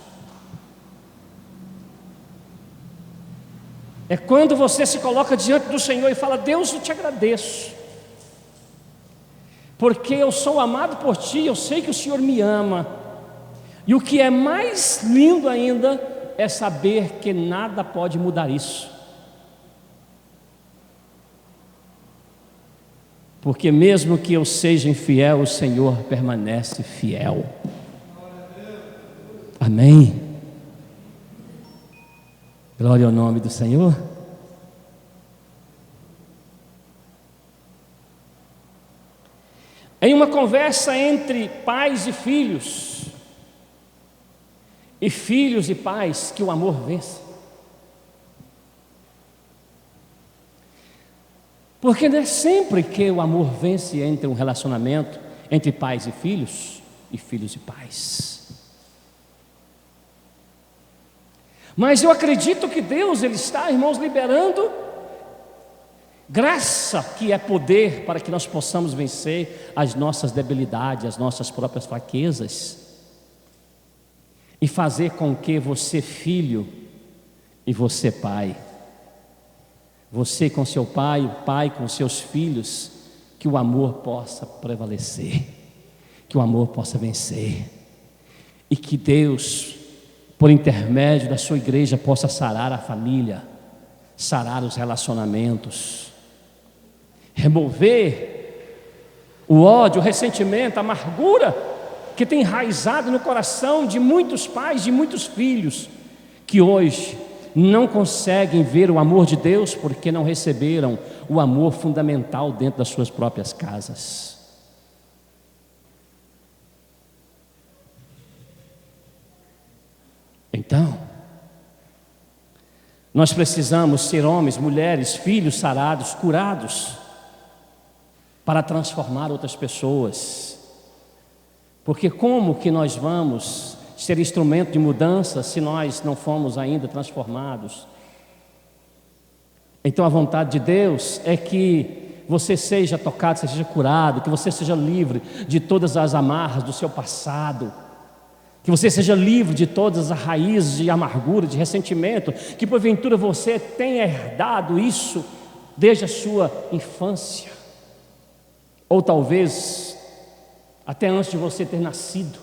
É quando você se coloca diante do Senhor e fala: Deus, eu te agradeço, porque eu sou amado por Ti, eu sei que o Senhor me ama. E o que é mais lindo ainda é saber que nada pode mudar isso. Porque mesmo que eu seja infiel, o Senhor permanece fiel. Amém? Glória ao nome do Senhor. Em uma conversa entre pais e filhos e pais, que o amor vence. Porque não é sempre que o amor vence entre um relacionamento entre pais e filhos e pais. Mas eu acredito que Deus, Ele está, irmãos, liberando graça, que é poder, para que nós possamos vencer as nossas debilidades, as nossas próprias fraquezas, e fazer com que você, filho, e você, pai, você com seu pai, o pai com seus filhos, que o amor possa prevalecer, que o amor possa vencer, e que Deus, por intermédio da sua igreja, possa sarar a família, sarar os relacionamentos, remover o ódio, o ressentimento, a amargura que tem enraizado no coração de muitos pais, de muitos filhos, que hoje não conseguem ver o amor de Deus porque não receberam o amor fundamental dentro das suas próprias casas. Então, nós precisamos ser homens, mulheres, filhos sarados, curados, para transformar outras pessoas. Porque como que nós vamos ser instrumento de mudança se nós não fomos ainda transformados? Então a vontade de Deus é que você seja tocado, seja curado, que você seja livre de todas as amarras do seu passado, que você seja livre de todas as raízes de amargura, de ressentimento, que porventura você tenha herdado isso desde a sua infância, ou talvez até antes de você ter nascido,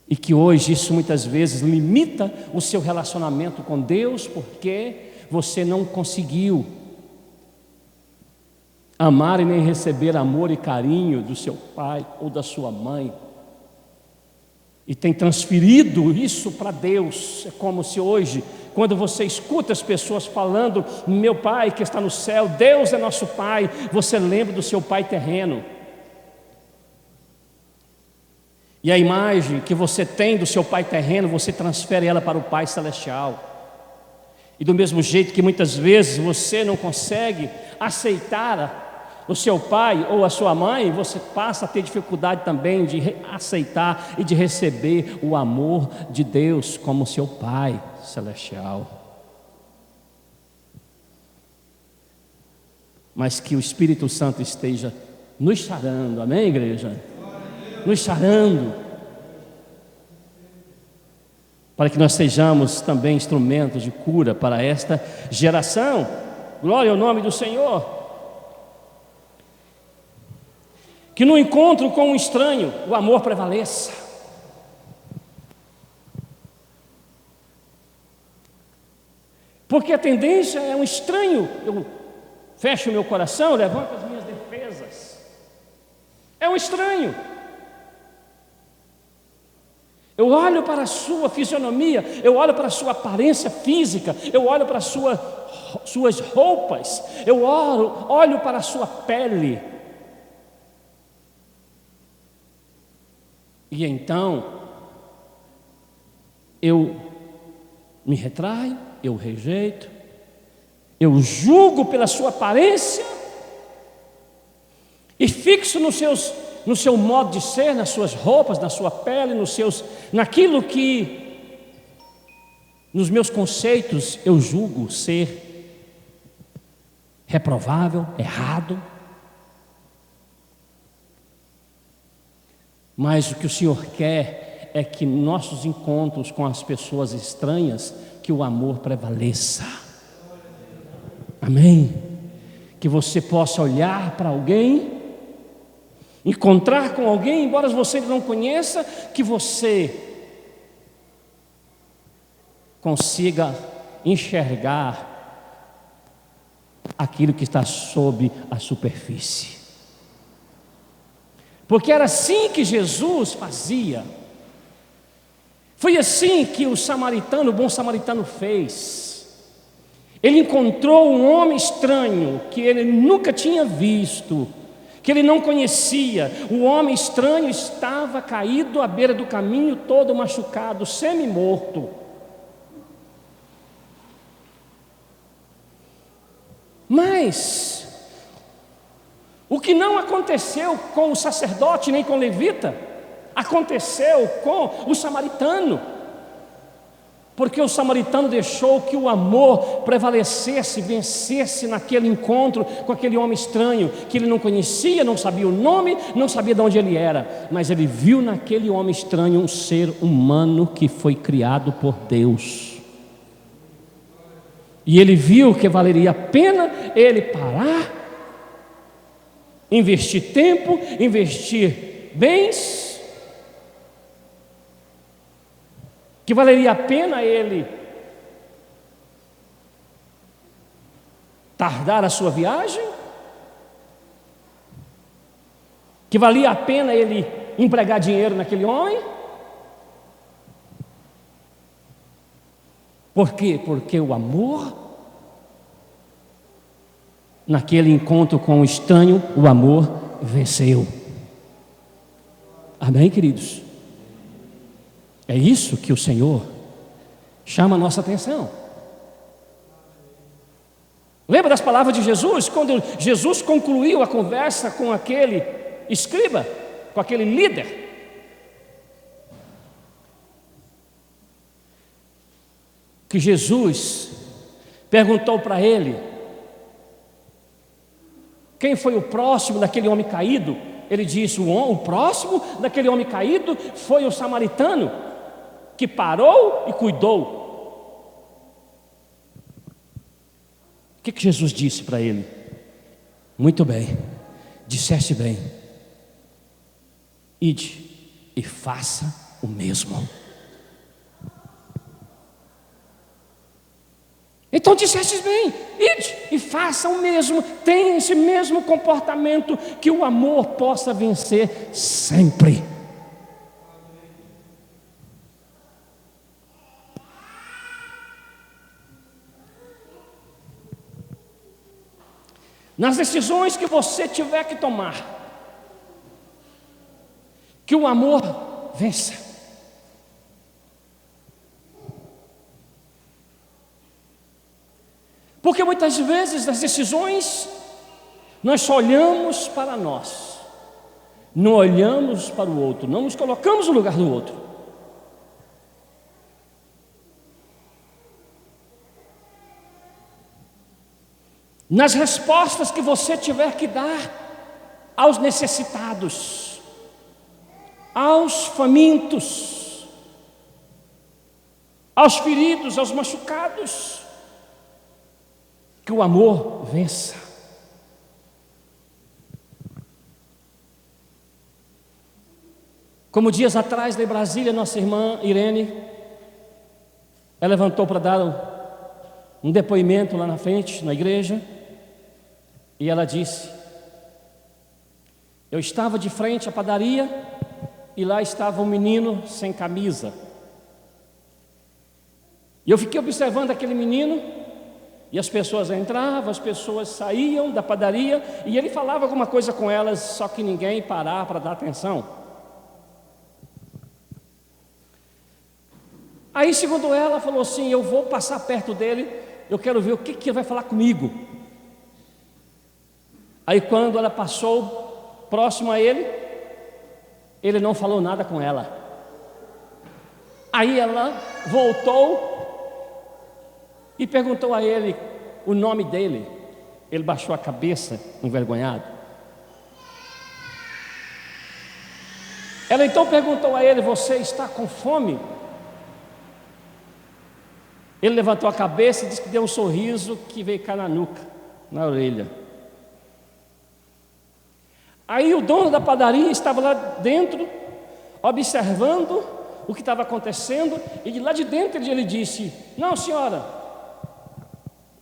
e que hoje isso muitas vezes limita o seu relacionamento com Deus, porque você não conseguiu amar e nem receber amor e carinho do seu pai ou da sua mãe, e tem transferido isso para Deus. É como se hoje, quando você escuta as pessoas falando, meu pai que está no céu, Deus é nosso pai, você lembra do seu pai terreno. E a imagem que você tem do seu pai terreno, você transfere ela para o pai celestial. E do mesmo jeito que muitas vezes você não consegue aceitar o seu pai ou a sua mãe, você passa a ter dificuldade também de aceitar e de receber o amor de Deus como seu pai celestial. Mas que o Espírito Santo esteja nos sarando, amém, igreja? Nos sarando, para que nós sejamos também instrumentos de cura para esta geração. Glória ao nome do Senhor. Que no encontro com um estranho, o amor prevaleça. Porque a tendência é um estranho, eu fecho o meu coração, levanto as minhas defesas. É um estranho. Eu olho para a sua fisionomia, eu olho para a sua aparência física, eu olho para as suas roupas, eu olho para a sua pele. E então, eu me retraio, eu rejeito, eu julgo pela sua aparência e fixo no seu modo de ser, nas suas roupas, na sua pele, naquilo que, nos meus conceitos, eu julgo ser reprovável, errado. Mas o que o Senhor quer é que nossos encontros com as pessoas estranhas, que o amor prevaleça. Amém? Que você possa olhar para alguém, encontrar com alguém, embora você não conheça, que você consiga enxergar aquilo que está sob a superfície. Porque era assim que Jesus fazia. Foi assim que o bom samaritano fez. Ele encontrou um homem estranho que ele nunca tinha visto, que ele não conhecia. O homem estranho estava caído à beira do caminho, todo machucado, semi-morto. Mas o que não aconteceu com o sacerdote nem com o levita, aconteceu com o samaritano. Porque o samaritano deixou que o amor prevalecesse, vencesse naquele encontro com aquele homem estranho, que ele não conhecia, não sabia o nome, não sabia de onde ele era, mas ele viu naquele homem estranho um ser humano que foi criado por Deus. E ele viu que valeria a pena ele parar, investir tempo, investir bens, que valeria a pena ele tardar a sua viagem, que valia a pena ele empregar dinheiro naquele homem. Por quê? Porque o amor, naquele encontro com o estranho, o amor venceu. Amém, queridos? É isso que o Senhor chama a nossa atenção. Lembra das palavras de Jesus? Quando Jesus concluiu a conversa com aquele escriba, com aquele líder, que Jesus perguntou para ele quem foi o próximo daquele homem caído. Ele disse: o próximo daquele homem caído foi o samaritano, que parou e cuidou. O que Jesus disse para ele? Muito bem, disseste bem, ide e faça o mesmo. Então disseste bem, ide e faça o mesmo. Tenha esse mesmo comportamento, que o amor possa vencer sempre. Nas decisões que você tiver que tomar, que o amor vença. Porque muitas vezes nas decisões nós só olhamos para nós, não olhamos para o outro, não nos colocamos no lugar do outro. Nas respostas que você tiver que dar aos necessitados, aos famintos, aos feridos, aos machucados, que o amor vença. Como dias atrás, lá em Brasília, nossa irmã Irene, ela levantou para dar um depoimento lá na frente, na igreja, e ela disse: eu estava de frente à padaria e lá estava um menino sem camisa. E eu fiquei observando aquele menino, e as pessoas entravam, as pessoas saíam da padaria, e ele falava alguma coisa com elas, só que ninguém parava para dar atenção. Aí, segundo ela, falou assim: eu vou passar perto dele, eu quero ver o que ele vai falar comigo. Aí, quando ela passou próximo a ele, ele não falou nada com ela. Aí ela voltou e perguntou a ele o nome dele. Ele baixou a cabeça, envergonhado. Ela então perguntou a ele: você está com fome? Ele levantou a cabeça e disse que deu um sorriso que veio cá na nuca, na orelha. Aí o dono da padaria estava lá dentro, observando o que estava acontecendo, e de lá de dentro ele disse: não, senhora,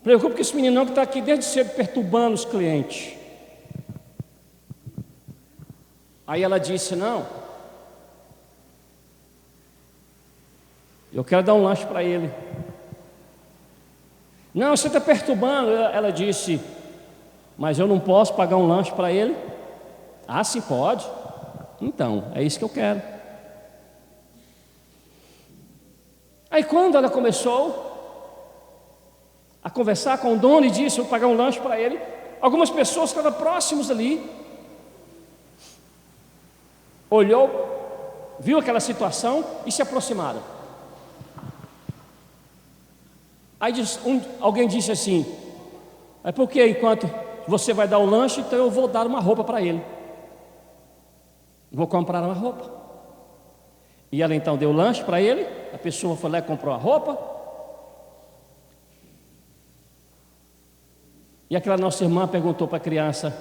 preocupe com esse menino não, que está aqui desde cedo perturbando os clientes. Aí ela disse: não, eu quero dar um lanche para ele. Não, você está perturbando. Ela disse: mas eu não posso pagar um lanche para ele? Ah, sim, pode. Então, é isso que eu quero. Aí quando ela começou a conversar com o dono e disse: eu vou pagar um lanche para ele, algumas pessoas que estavam próximos ali, olhou, viu aquela situação e se aproximaram. Aí alguém disse assim: é porque enquanto você vai dar o lanche, então eu vou dar uma roupa para ele, vou comprar uma roupa. E ela então deu o lanche para ele, a pessoa foi lá e comprou a roupa. E aquela nossa irmã perguntou para a criança: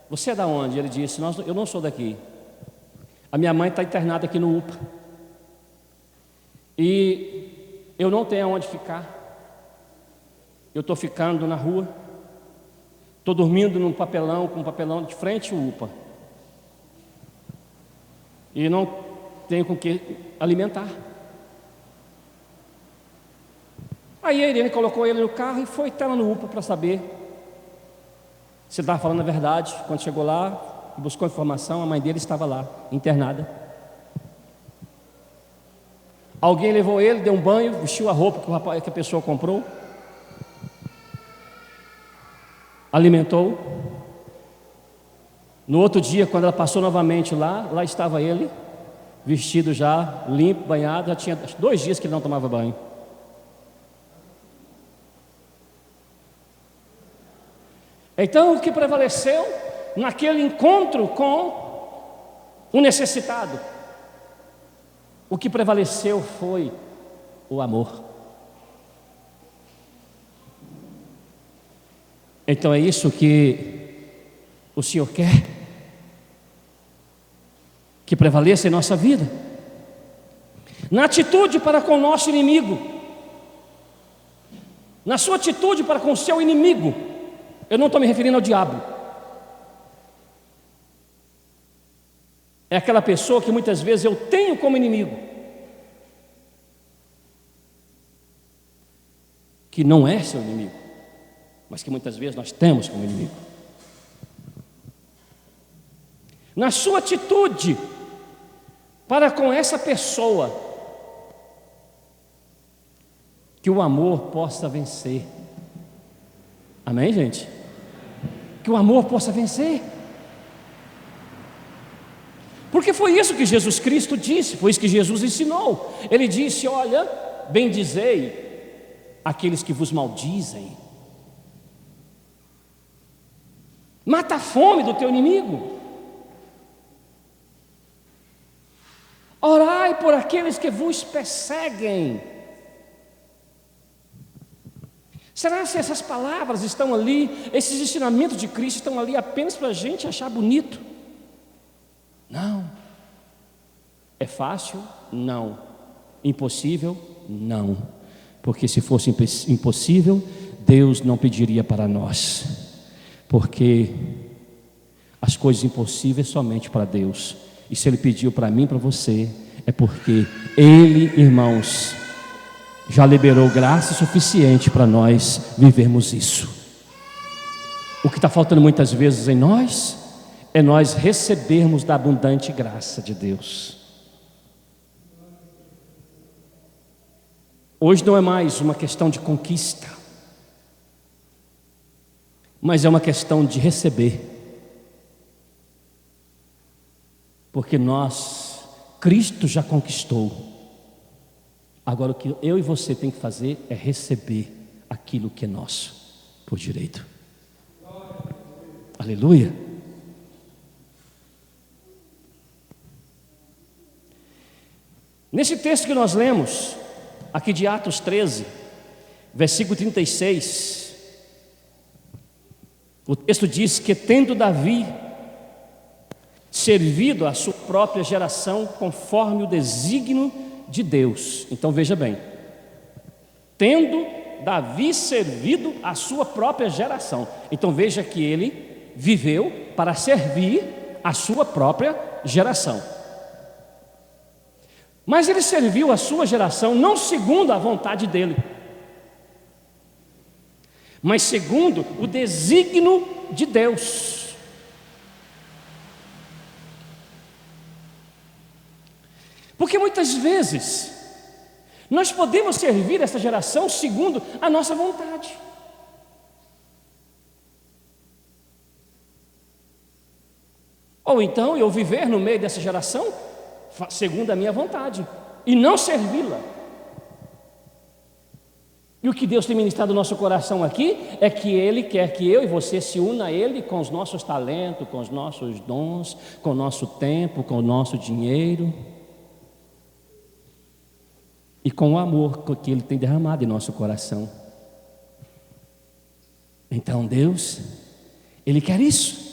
você é da onde? Ele disse: eu não sou daqui, a minha mãe está internada aqui no UPA, e eu não tenho aonde ficar, eu estou ficando na rua, estou dormindo num papelão, com um papelão de frente ao UPA. e não tenho com que alimentar. Aí a Irene colocou ele no carro e foi até lá no UPA para saber se ele estava falando a verdade. Quando chegou lá, buscou informação, a mãe dele estava lá, internada. Alguém levou ele, deu um banho, vestiu a roupa que a pessoa comprou, alimentou. No outro dia, quando ela passou novamente lá estava ele, vestido já, limpo, banhado. Já tinha 2 dias que ele não tomava banho. Então, o que prevaleceu naquele encontro com o necessitado? O que prevaleceu foi o amor. Então é isso que o Senhor quer que prevaleça em nossa vida, na atitude para com o nosso inimigo, na sua atitude para com o seu inimigo. Eu não estou me referindo ao diabo. É aquela pessoa que muitas vezes eu tenho como inimigo, que não é seu inimigo, mas que muitas vezes nós temos como inimigo. Na sua atitude para com essa pessoa, que o amor possa vencer. Amém, gente? Que o amor possa vencer. Porque foi isso que Jesus Cristo disse, foi isso que Jesus ensinou. Ele disse: olha, bendizei aqueles que vos maldizem, mata a fome do teu inimigo, orai por aqueles que vos perseguem. Será que essas palavras estão ali, esses ensinamentos de Cristo estão ali apenas para a gente achar bonito? Não. É fácil? Não. Impossível? Não. Porque se fosse impossível, Deus não pediria para nós. Porque as coisas impossíveis somente para Deus. E se Ele pediu para mim e para você, é porque Ele, irmãos, já liberou graça suficiente para nós vivermos isso. O que está faltando muitas vezes em nós é nós recebermos da abundante graça de Deus. Hoje não é mais uma questão de conquista, mas é uma questão de receber. Porque Cristo já conquistou. Agora o que eu e você tem que fazer é receber aquilo que é nosso, por direito. Aleluia. Nesse texto que nós lemos, aqui de Atos 13, versículo 36, o texto diz que tendo Davi servido a sua própria geração conforme o desígnio de Deus. Então veja bem, tendo Davi servido a sua própria geração. Então veja que ele viveu para servir a sua própria geração. Mas ele serviu a sua geração não segundo a vontade dele, mas segundo o desígnio de Deus. Porque muitas vezes nós podemos servir essa geração segundo a nossa vontade. Ou então eu viver no meio dessa geração segundo a minha vontade e não servi-la. E o que Deus tem ministrado no nosso coração aqui é que Ele quer que eu e você se una a Ele com os nossos talentos, com os nossos dons, com o nosso tempo, com o nosso dinheiro e com o amor que Ele tem derramado em nosso coração. Então Deus, Ele quer isso.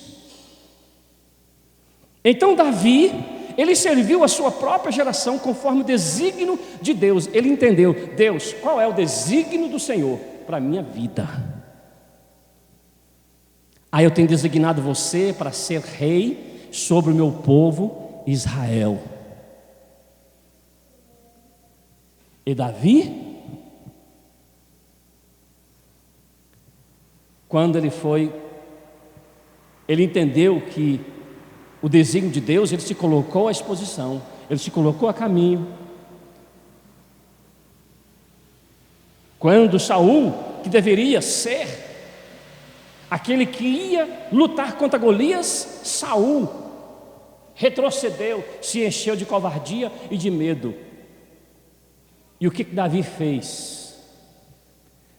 Então Davi, ele serviu a sua própria geração conforme o desígnio de Deus. Ele entendeu: Deus, qual é o desígnio do Senhor para a minha vida? Aí eu tenho designado você para ser rei sobre o meu povo Israel. E Davi, quando ele entendeu que o desígnio de Deus, ele se colocou à exposição, ele se colocou a caminho. Quando Saul, que deveria ser aquele que ia lutar contra Golias, Saul retrocedeu, se encheu de covardia e de medo. E o que Davi fez?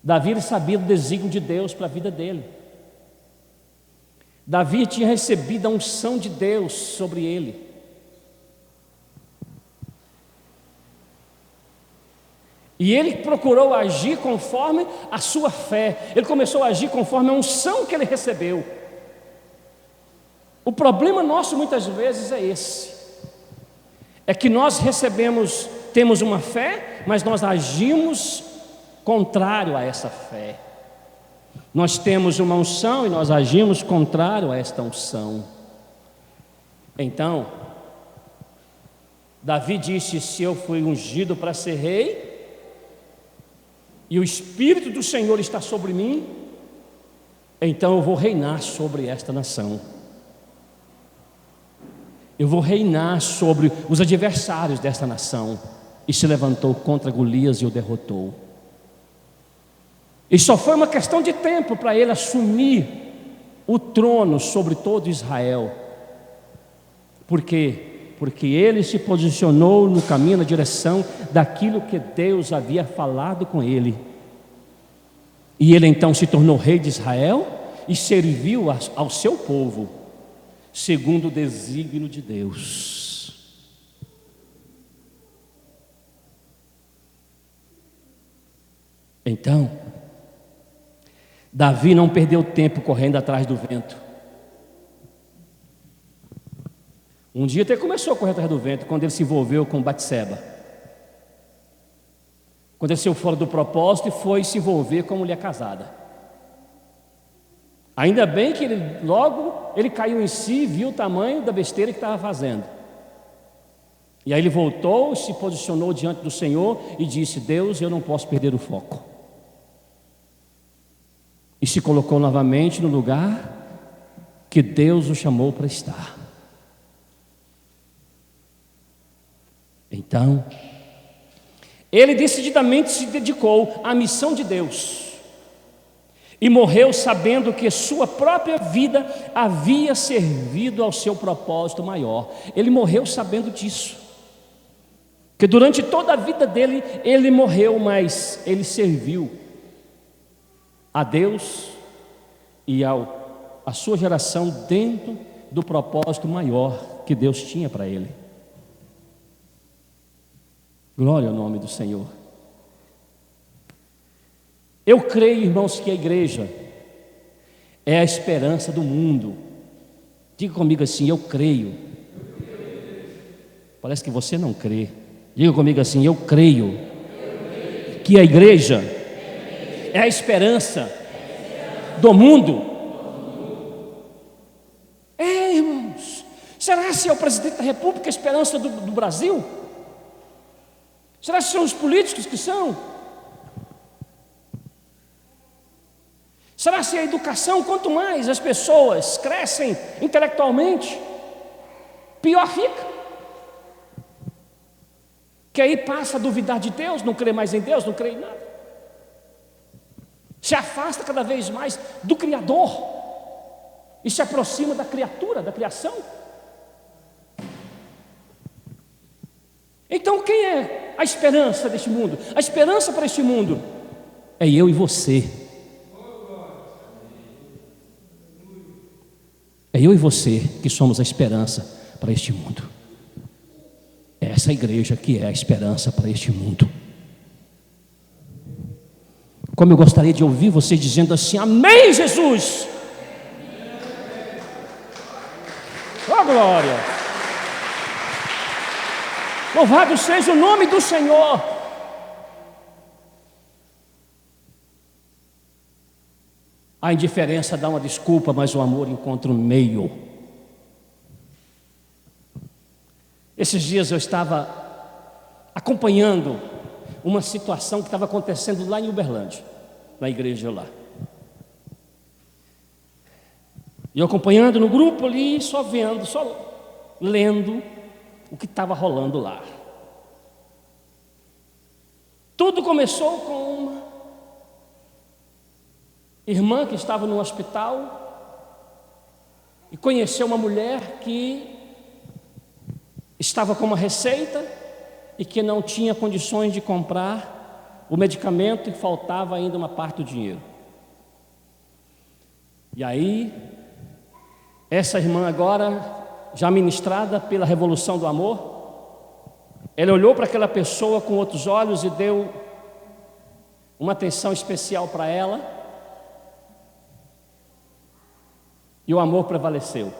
Davi ele sabia do desígnio de Deus para a vida dele. Davi tinha recebido a unção de Deus sobre ele. E ele procurou agir conforme a sua fé. Ele começou a agir conforme a unção que ele recebeu. O problema nosso muitas vezes é esse. É que nós temos uma fé, mas nós agimos contrário a essa fé. Nós temos uma unção e nós agimos contrário a esta unção. Então, Davi disse: se eu fui ungido para ser rei, e o Espírito do Senhor está sobre mim, então eu vou reinar sobre esta nação. Eu vou reinar sobre os adversários desta nação. E se levantou contra Golias e o derrotou. E só foi uma questão de tempo para ele assumir o trono sobre todo Israel. Por quê? Porque ele se posicionou no caminho, na direção daquilo que Deus havia falado com ele. E ele então se tornou rei de Israel e serviu ao seu povo, segundo o desígnio de Deus. Então, Davi não perdeu tempo correndo atrás do vento. Um dia até começou a correr atrás do vento, quando ele se envolveu com Batseba. Quando ele saiu fora do propósito e se envolver com mulher casada. Ainda bem que ele caiu em si e viu o tamanho da besteira que estava fazendo. E aí ele voltou, se posicionou diante do Senhor e disse: Deus, eu não posso perder o foco. E se colocou novamente no lugar que Deus o chamou para estar. Então, ele decididamente se dedicou à missão de Deus e morreu sabendo que sua própria vida havia servido ao seu propósito maior. Ele morreu sabendo disso, que durante toda a vida dele, ele morreu, mas ele serviu a Deus e a sua geração dentro do propósito maior que Deus tinha para ele. Glória ao nome do Senhor. Eu creio, irmãos, que a igreja é a esperança do mundo. Diga comigo assim: eu creio. Parece que você não crê. Diga comigo assim: eu creio que a igreja é a esperança do mundo. É, irmãos. Será que é o presidente da República a esperança do Brasil? Será que são os políticos que são? Será que a educação, quanto mais as pessoas crescem intelectualmente, pior fica? Que aí passa a duvidar de Deus, não crê mais em Deus, não crê em nada. Se afasta cada vez mais do Criador e se aproxima da criatura, da criação. Então quem é a esperança deste mundo? A esperança para este mundo é eu e você. É eu e você que somos a esperança para este mundo. É essa igreja que é a esperança para este mundo. Como eu gostaria de ouvir você dizendo assim: amém, Jesus! Oh, glória! Louvado seja o nome do Senhor! A indiferença dá uma desculpa, mas o amor encontra um meio. Esses dias eu estava acompanhando uma situação que estava acontecendo lá em Uberlândia, na igreja lá. E eu acompanhando no grupo ali, só vendo, só lendo o que estava rolando lá. Tudo começou com uma irmã que estava no hospital e conheceu uma mulher que estava com uma receita e que não tinha condições de comprar o medicamento e faltava ainda uma parte do dinheiro. E aí, essa irmã agora, já ministrada pela revolução do amor, ela olhou para aquela pessoa com outros olhos e deu uma atenção especial para ela, e o amor prevaleceu.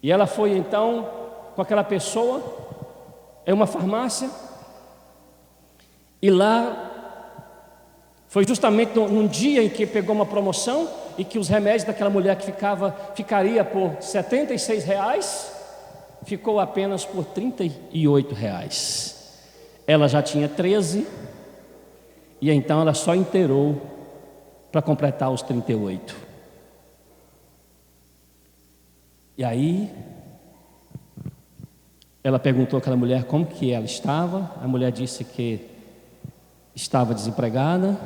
E ela foi então com aquela pessoa em uma farmácia, e lá foi justamente num dia em que pegou uma promoção e que os remédios daquela mulher que ficaria por R$76, ficou apenas por R$38. Ela já tinha 13 e então ela só inteirou para completar os 38. E aí ela perguntou àquela mulher como que ela estava. A mulher disse que estava desempregada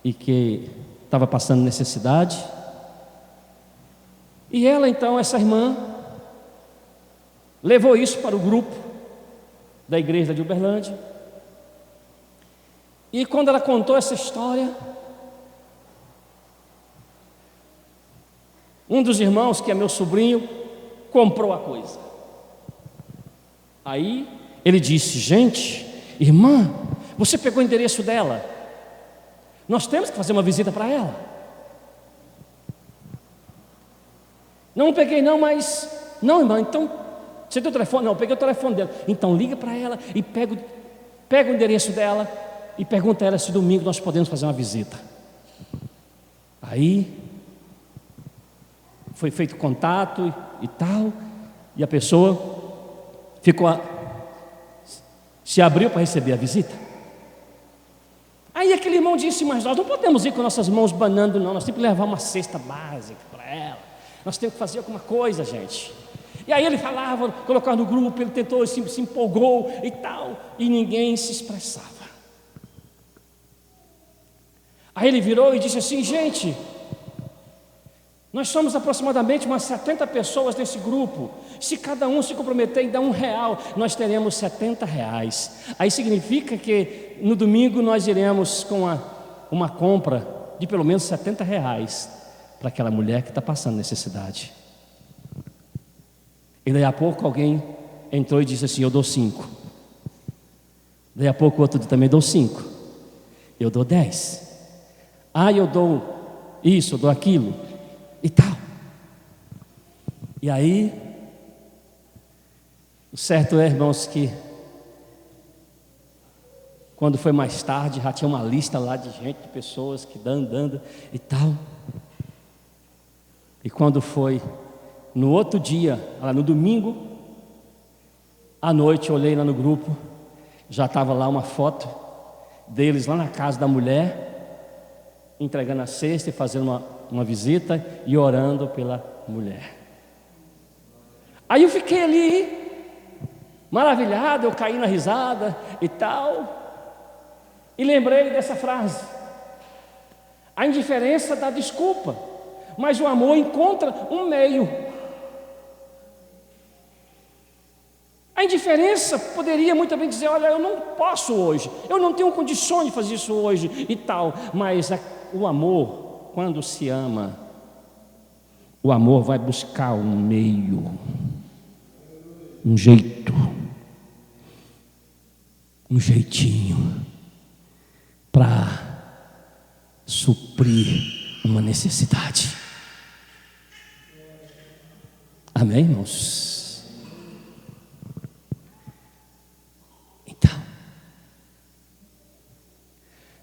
e que estava passando necessidade. E ela então, essa irmã, levou isso para o grupo da igreja de Uberlândia. E quando ela contou essa história, um dos irmãos, que é meu sobrinho, comprou a coisa. Aí ele disse: gente, irmã, você pegou o endereço dela, nós temos que fazer uma visita para ela. Não peguei não, mas... Não, irmã, então... Você tem o telefone? Não, eu peguei o telefone dela. Então liga para ela e pega o endereço dela e pergunta a ela se domingo nós podemos fazer uma visita. Aí foi feito contato e tal, e a pessoa se abriu para receber a visita. Aí aquele irmão disse: mas nós não podemos ir com nossas mãos banando não, nós temos que levar uma cesta básica para ela, nós temos que fazer alguma coisa, gente. E aí ele falava, colocava no grupo, ele tentou, se empolgou e tal, e ninguém se expressava. Aí ele virou e disse assim: gente, nós somos aproximadamente umas 70 pessoas nesse grupo. Se cada um se comprometer em dar R$1, nós teremos R$70. Aí significa que no domingo nós iremos com uma compra de pelo menos R$70 para aquela mulher que está passando necessidade. E daí a pouco alguém entrou e disse assim: eu dou 5. Daí a pouco o outro também: dou 5. Eu dou 10. Eu dou isso, eu dou aquilo e tal. E aí, o certo é, irmãos, que quando foi mais tarde, já tinha uma lista lá de gente, de pessoas que dando e tal. E quando foi no outro dia, lá no domingo, à noite, eu olhei lá no grupo, já estava lá uma foto deles lá na casa da mulher, entregando a cesta e fazendo uma visita e orando pela mulher. Aí eu fiquei ali, maravilhado, eu caí na risada e tal, e lembrei dessa frase: a indiferença dá desculpa, mas o amor encontra um meio. A indiferença poderia muito bem dizer: olha, eu não posso hoje, eu não tenho condições de fazer isso hoje e tal. Mas o amor, quando se ama, o amor vai buscar um meio, um jeito, um jeitinho para suprir uma necessidade. Amém, irmãos?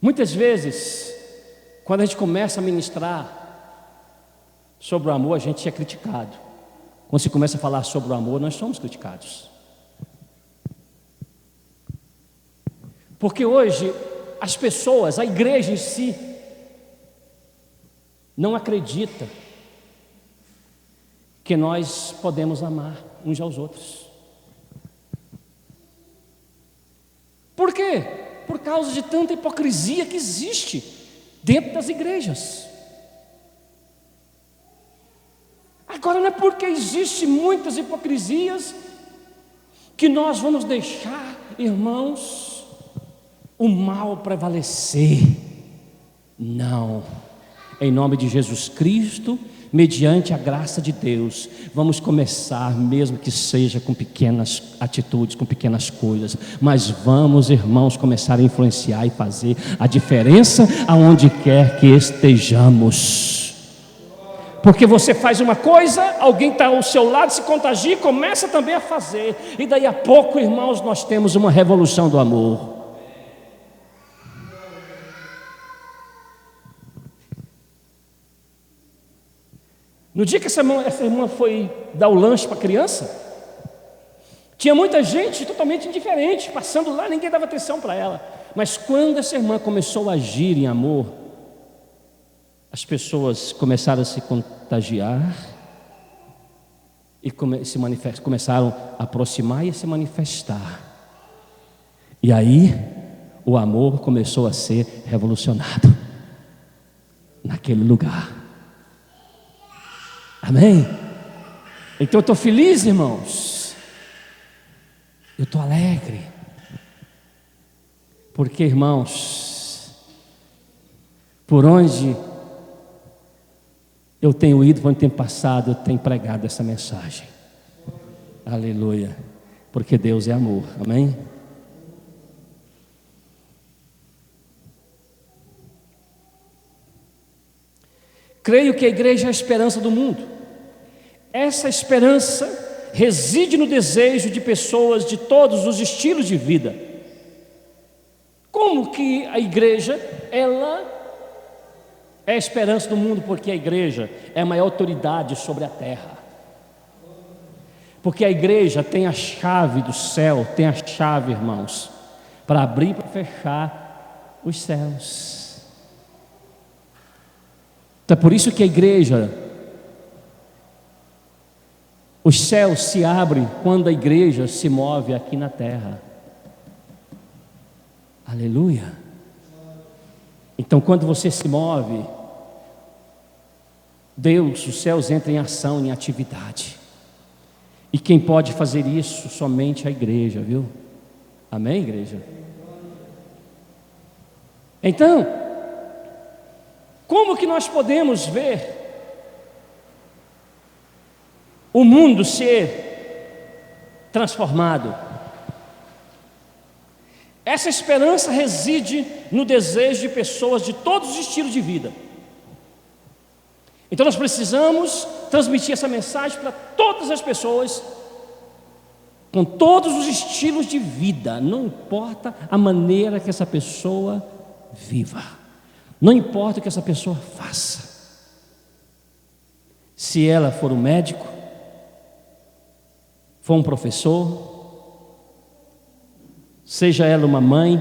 Muitas vezes, quando a gente começa a ministrar sobre o amor, a gente é criticado. Quando se começa a falar sobre o amor, nós somos criticados. Porque hoje as pessoas, a igreja em si, não acredita que nós podemos amar uns aos outros. Por quê? Por causa de tanta hipocrisia que existe dentro das igrejas. Agora, não é porque existem muitas hipocrisias que nós vamos deixar, irmãos, o mal prevalecer. Não. Em nome de Jesus Cristo, mediante a graça de Deus, vamos começar, mesmo que seja com pequenas atitudes, com pequenas coisas, mas vamos, irmãos, começar a influenciar e fazer a diferença aonde quer que estejamos. Porque você faz uma coisa, alguém está ao seu lado, se contagia e começa também a fazer, e daí a pouco, irmãos, nós temos uma revolução do amor. No dia que essa irmã foi dar o lanche para a criança, tinha muita gente totalmente indiferente, passando lá, ninguém dava atenção para ela. Mas quando essa irmã começou a agir em amor, as pessoas começaram a se contagiar e começaram a aproximar e a se manifestar. E aí o amor começou a ser revolucionado naquele lugar. Amém? Então eu estou feliz, irmãos. Eu estou alegre. Porque, irmãos, por onde eu tenho ido, por onde tenho passado, eu tenho pregado essa mensagem. Aleluia. Porque Deus é amor. Amém? Creio que a igreja é a esperança do mundo. Essa esperança reside no desejo de pessoas de todos os estilos de vida. Como que a igreja, ela é a esperança do mundo? Porque a igreja é a maior autoridade sobre a terra. Porque a igreja tem a chave do céu, tem a chave, irmãos, para abrir e para fechar os céus. Então é por isso que a igreja, os céus se abrem quando a igreja se move aqui na terra. Aleluia. Então quando você se move, Deus, os céus entram em ação, em atividade. E quem pode fazer isso? Somente a igreja, viu? Amém, igreja? Então, como que nós podemos ver o mundo ser transformado? Essa esperança reside no desejo de pessoas de todos os estilos de vida. Então nós precisamos transmitir essa mensagem para todas as pessoas, com todos os estilos de vida, não importa a maneira que essa pessoa viva. Não importa o que essa pessoa faça. Se ela for um médico, for um professor, seja ela uma mãe,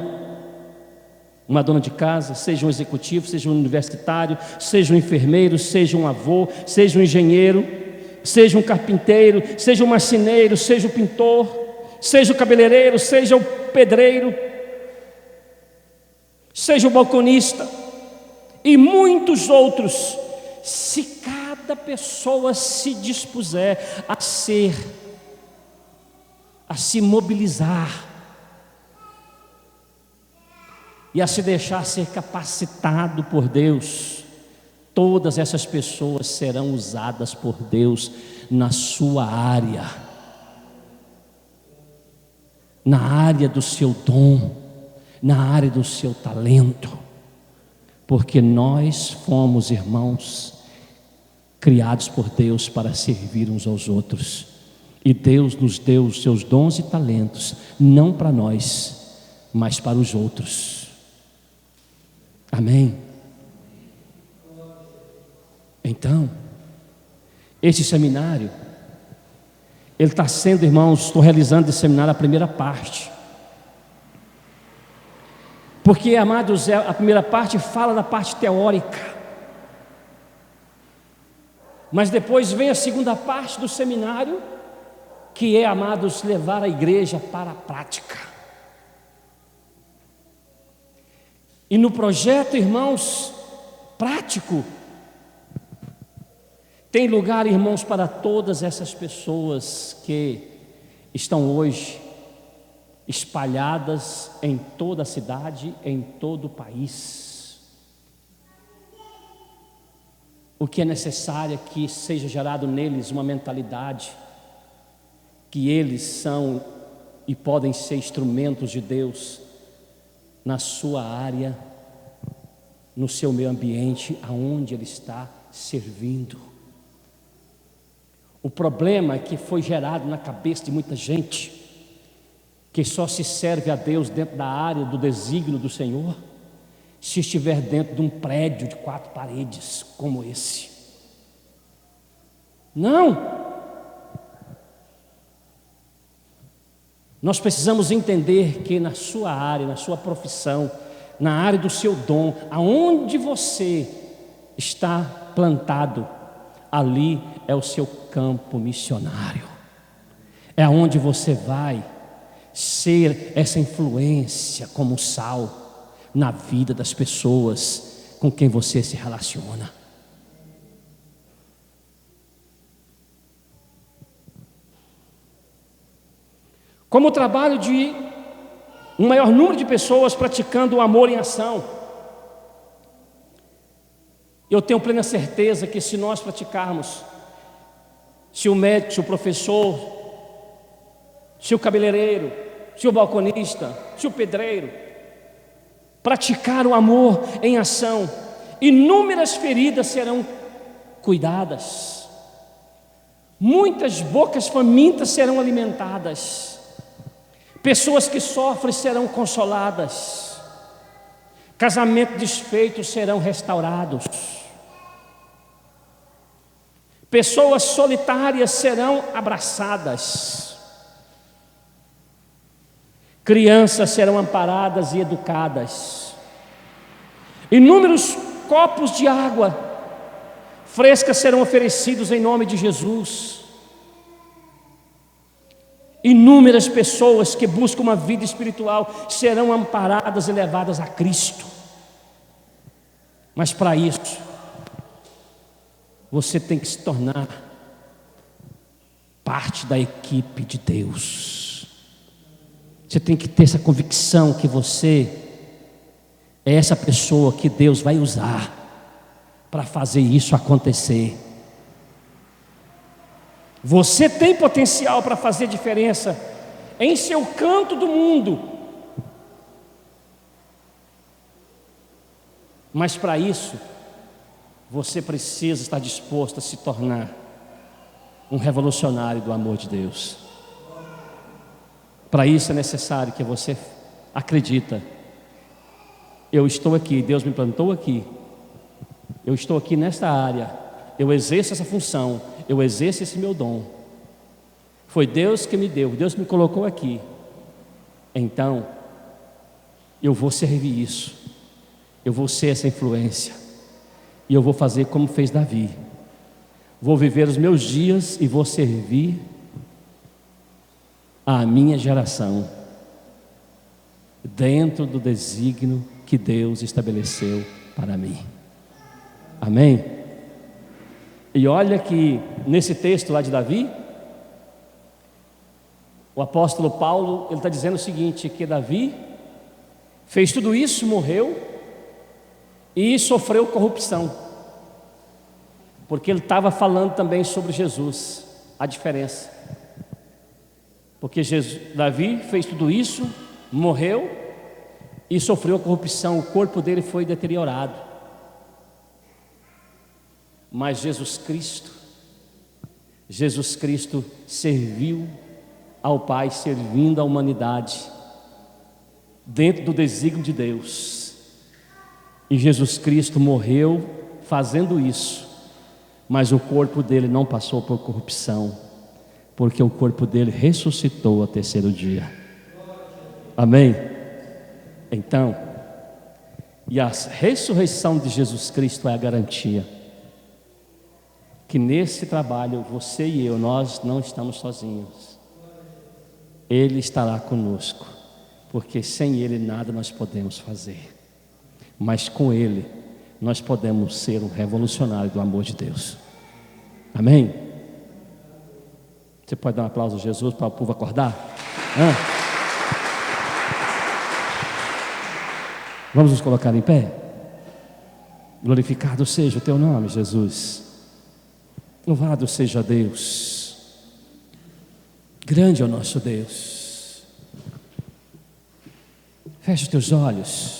uma dona de casa, seja um executivo, seja um universitário, seja um enfermeiro, seja um avô, seja um engenheiro, seja um carpinteiro, seja um marceneiro, seja o pintor, seja o cabeleireiro, seja o pedreiro, seja o balconista e muitos outros. Se cada pessoa se dispuser a se mobilizar e a se deixar ser capacitado por Deus, todas essas pessoas serão usadas por Deus na sua área, na área do seu dom, na área do seu talento. Porque nós fomos, irmãos, criados por Deus para servir uns aos outros. E Deus nos deu os seus dons e talentos, não para nós, mas para os outros. Amém? Então, esse seminário, ele está sendo, irmãos, estou realizando esse seminário a primeira parte. Porque, amados, a primeira parte fala da parte teórica, mas depois vem a segunda parte do seminário, que é, amados, levar a igreja para a prática. E no projeto, irmãos, prático, tem lugar, irmãos, para todas essas pessoas que estão hoje espalhadas em toda a cidade, em todo o país. O que é necessário é que seja gerado neles uma mentalidade que eles são e podem ser instrumentos de Deus na sua área, no seu meio ambiente, aonde ele está servindo. O problema é que foi gerado na cabeça de muita gente que só se serve a Deus dentro da área do desígnio do Senhor se estiver dentro de um prédio de 4 paredes como esse. Não! Nós precisamos entender que na sua área, na sua profissão, na área do seu dom, aonde você está plantado, ali é o seu campo missionário. É aonde você vai ser essa influência como sal na vida das pessoas com quem você se relaciona. Como o trabalho de um maior número de pessoas praticando o amor em ação, eu tenho plena certeza que se nós praticarmos, se o médico, se o professor, se o cabeleireiro, se o balconista, se o pedreiro praticar o amor em ação, inúmeras feridas serão cuidadas, muitas bocas famintas serão alimentadas, pessoas que sofrem serão consoladas, casamentos desfeitos serão restaurados, pessoas solitárias serão abraçadas, crianças serão amparadas e educadas, inúmeros copos de água fresca serão oferecidos em nome de Jesus. Inúmeras pessoas que buscam uma vida espiritual serão amparadas e levadas a Cristo. Mas para isso, você tem que se tornar parte da equipe de Deus. Você tem que ter essa convicção que você é essa pessoa que Deus vai usar para fazer isso acontecer. Você tem potencial para fazer diferença em seu canto do mundo. Mas para isso, você precisa estar disposto a se tornar um revolucionário do amor de Deus. Para isso é necessário que você acredita. Eu estou aqui, Deus me plantou aqui. Eu estou aqui nesta área. Eu exerço essa função. Eu exerço esse meu dom. Foi Deus que me deu. Deus me colocou aqui. Então, eu vou servir isso. Eu vou ser essa influência. E eu vou fazer como fez Davi. Vou viver os meus dias e vou servir a minha geração dentro do desígnio que Deus estabeleceu para mim. Amém? E olha que nesse texto lá de Davi, o apóstolo Paulo, ele está dizendo o seguinte, que Davi fez tudo isso, morreu e sofreu corrupção, porque ele estava falando também sobre Jesus, a diferença, porque Davi fez tudo isso, morreu e sofreu corrupção, o corpo dele foi deteriorado, mas Jesus Cristo serviu ao Pai, servindo a humanidade dentro do desígnio de Deus, e Jesus Cristo morreu fazendo isso, mas o corpo dele não passou por corrupção, porque o corpo dele ressuscitou ao terceiro dia. Amém? Então, E a ressurreição de Jesus Cristo é a garantia que nesse trabalho, você e eu, nós não estamos sozinhos. Ele estará conosco, porque sem Ele nada nós podemos fazer. Mas com Ele, nós podemos ser um revolucionário do amor de Deus. Amém? Você pode dar um aplauso a Jesus para o povo acordar? Vamos nos colocar em pé? Glorificado seja o teu nome, Jesus. Louvado seja Deus. Grande é o nosso Deus. Feche os teus olhos.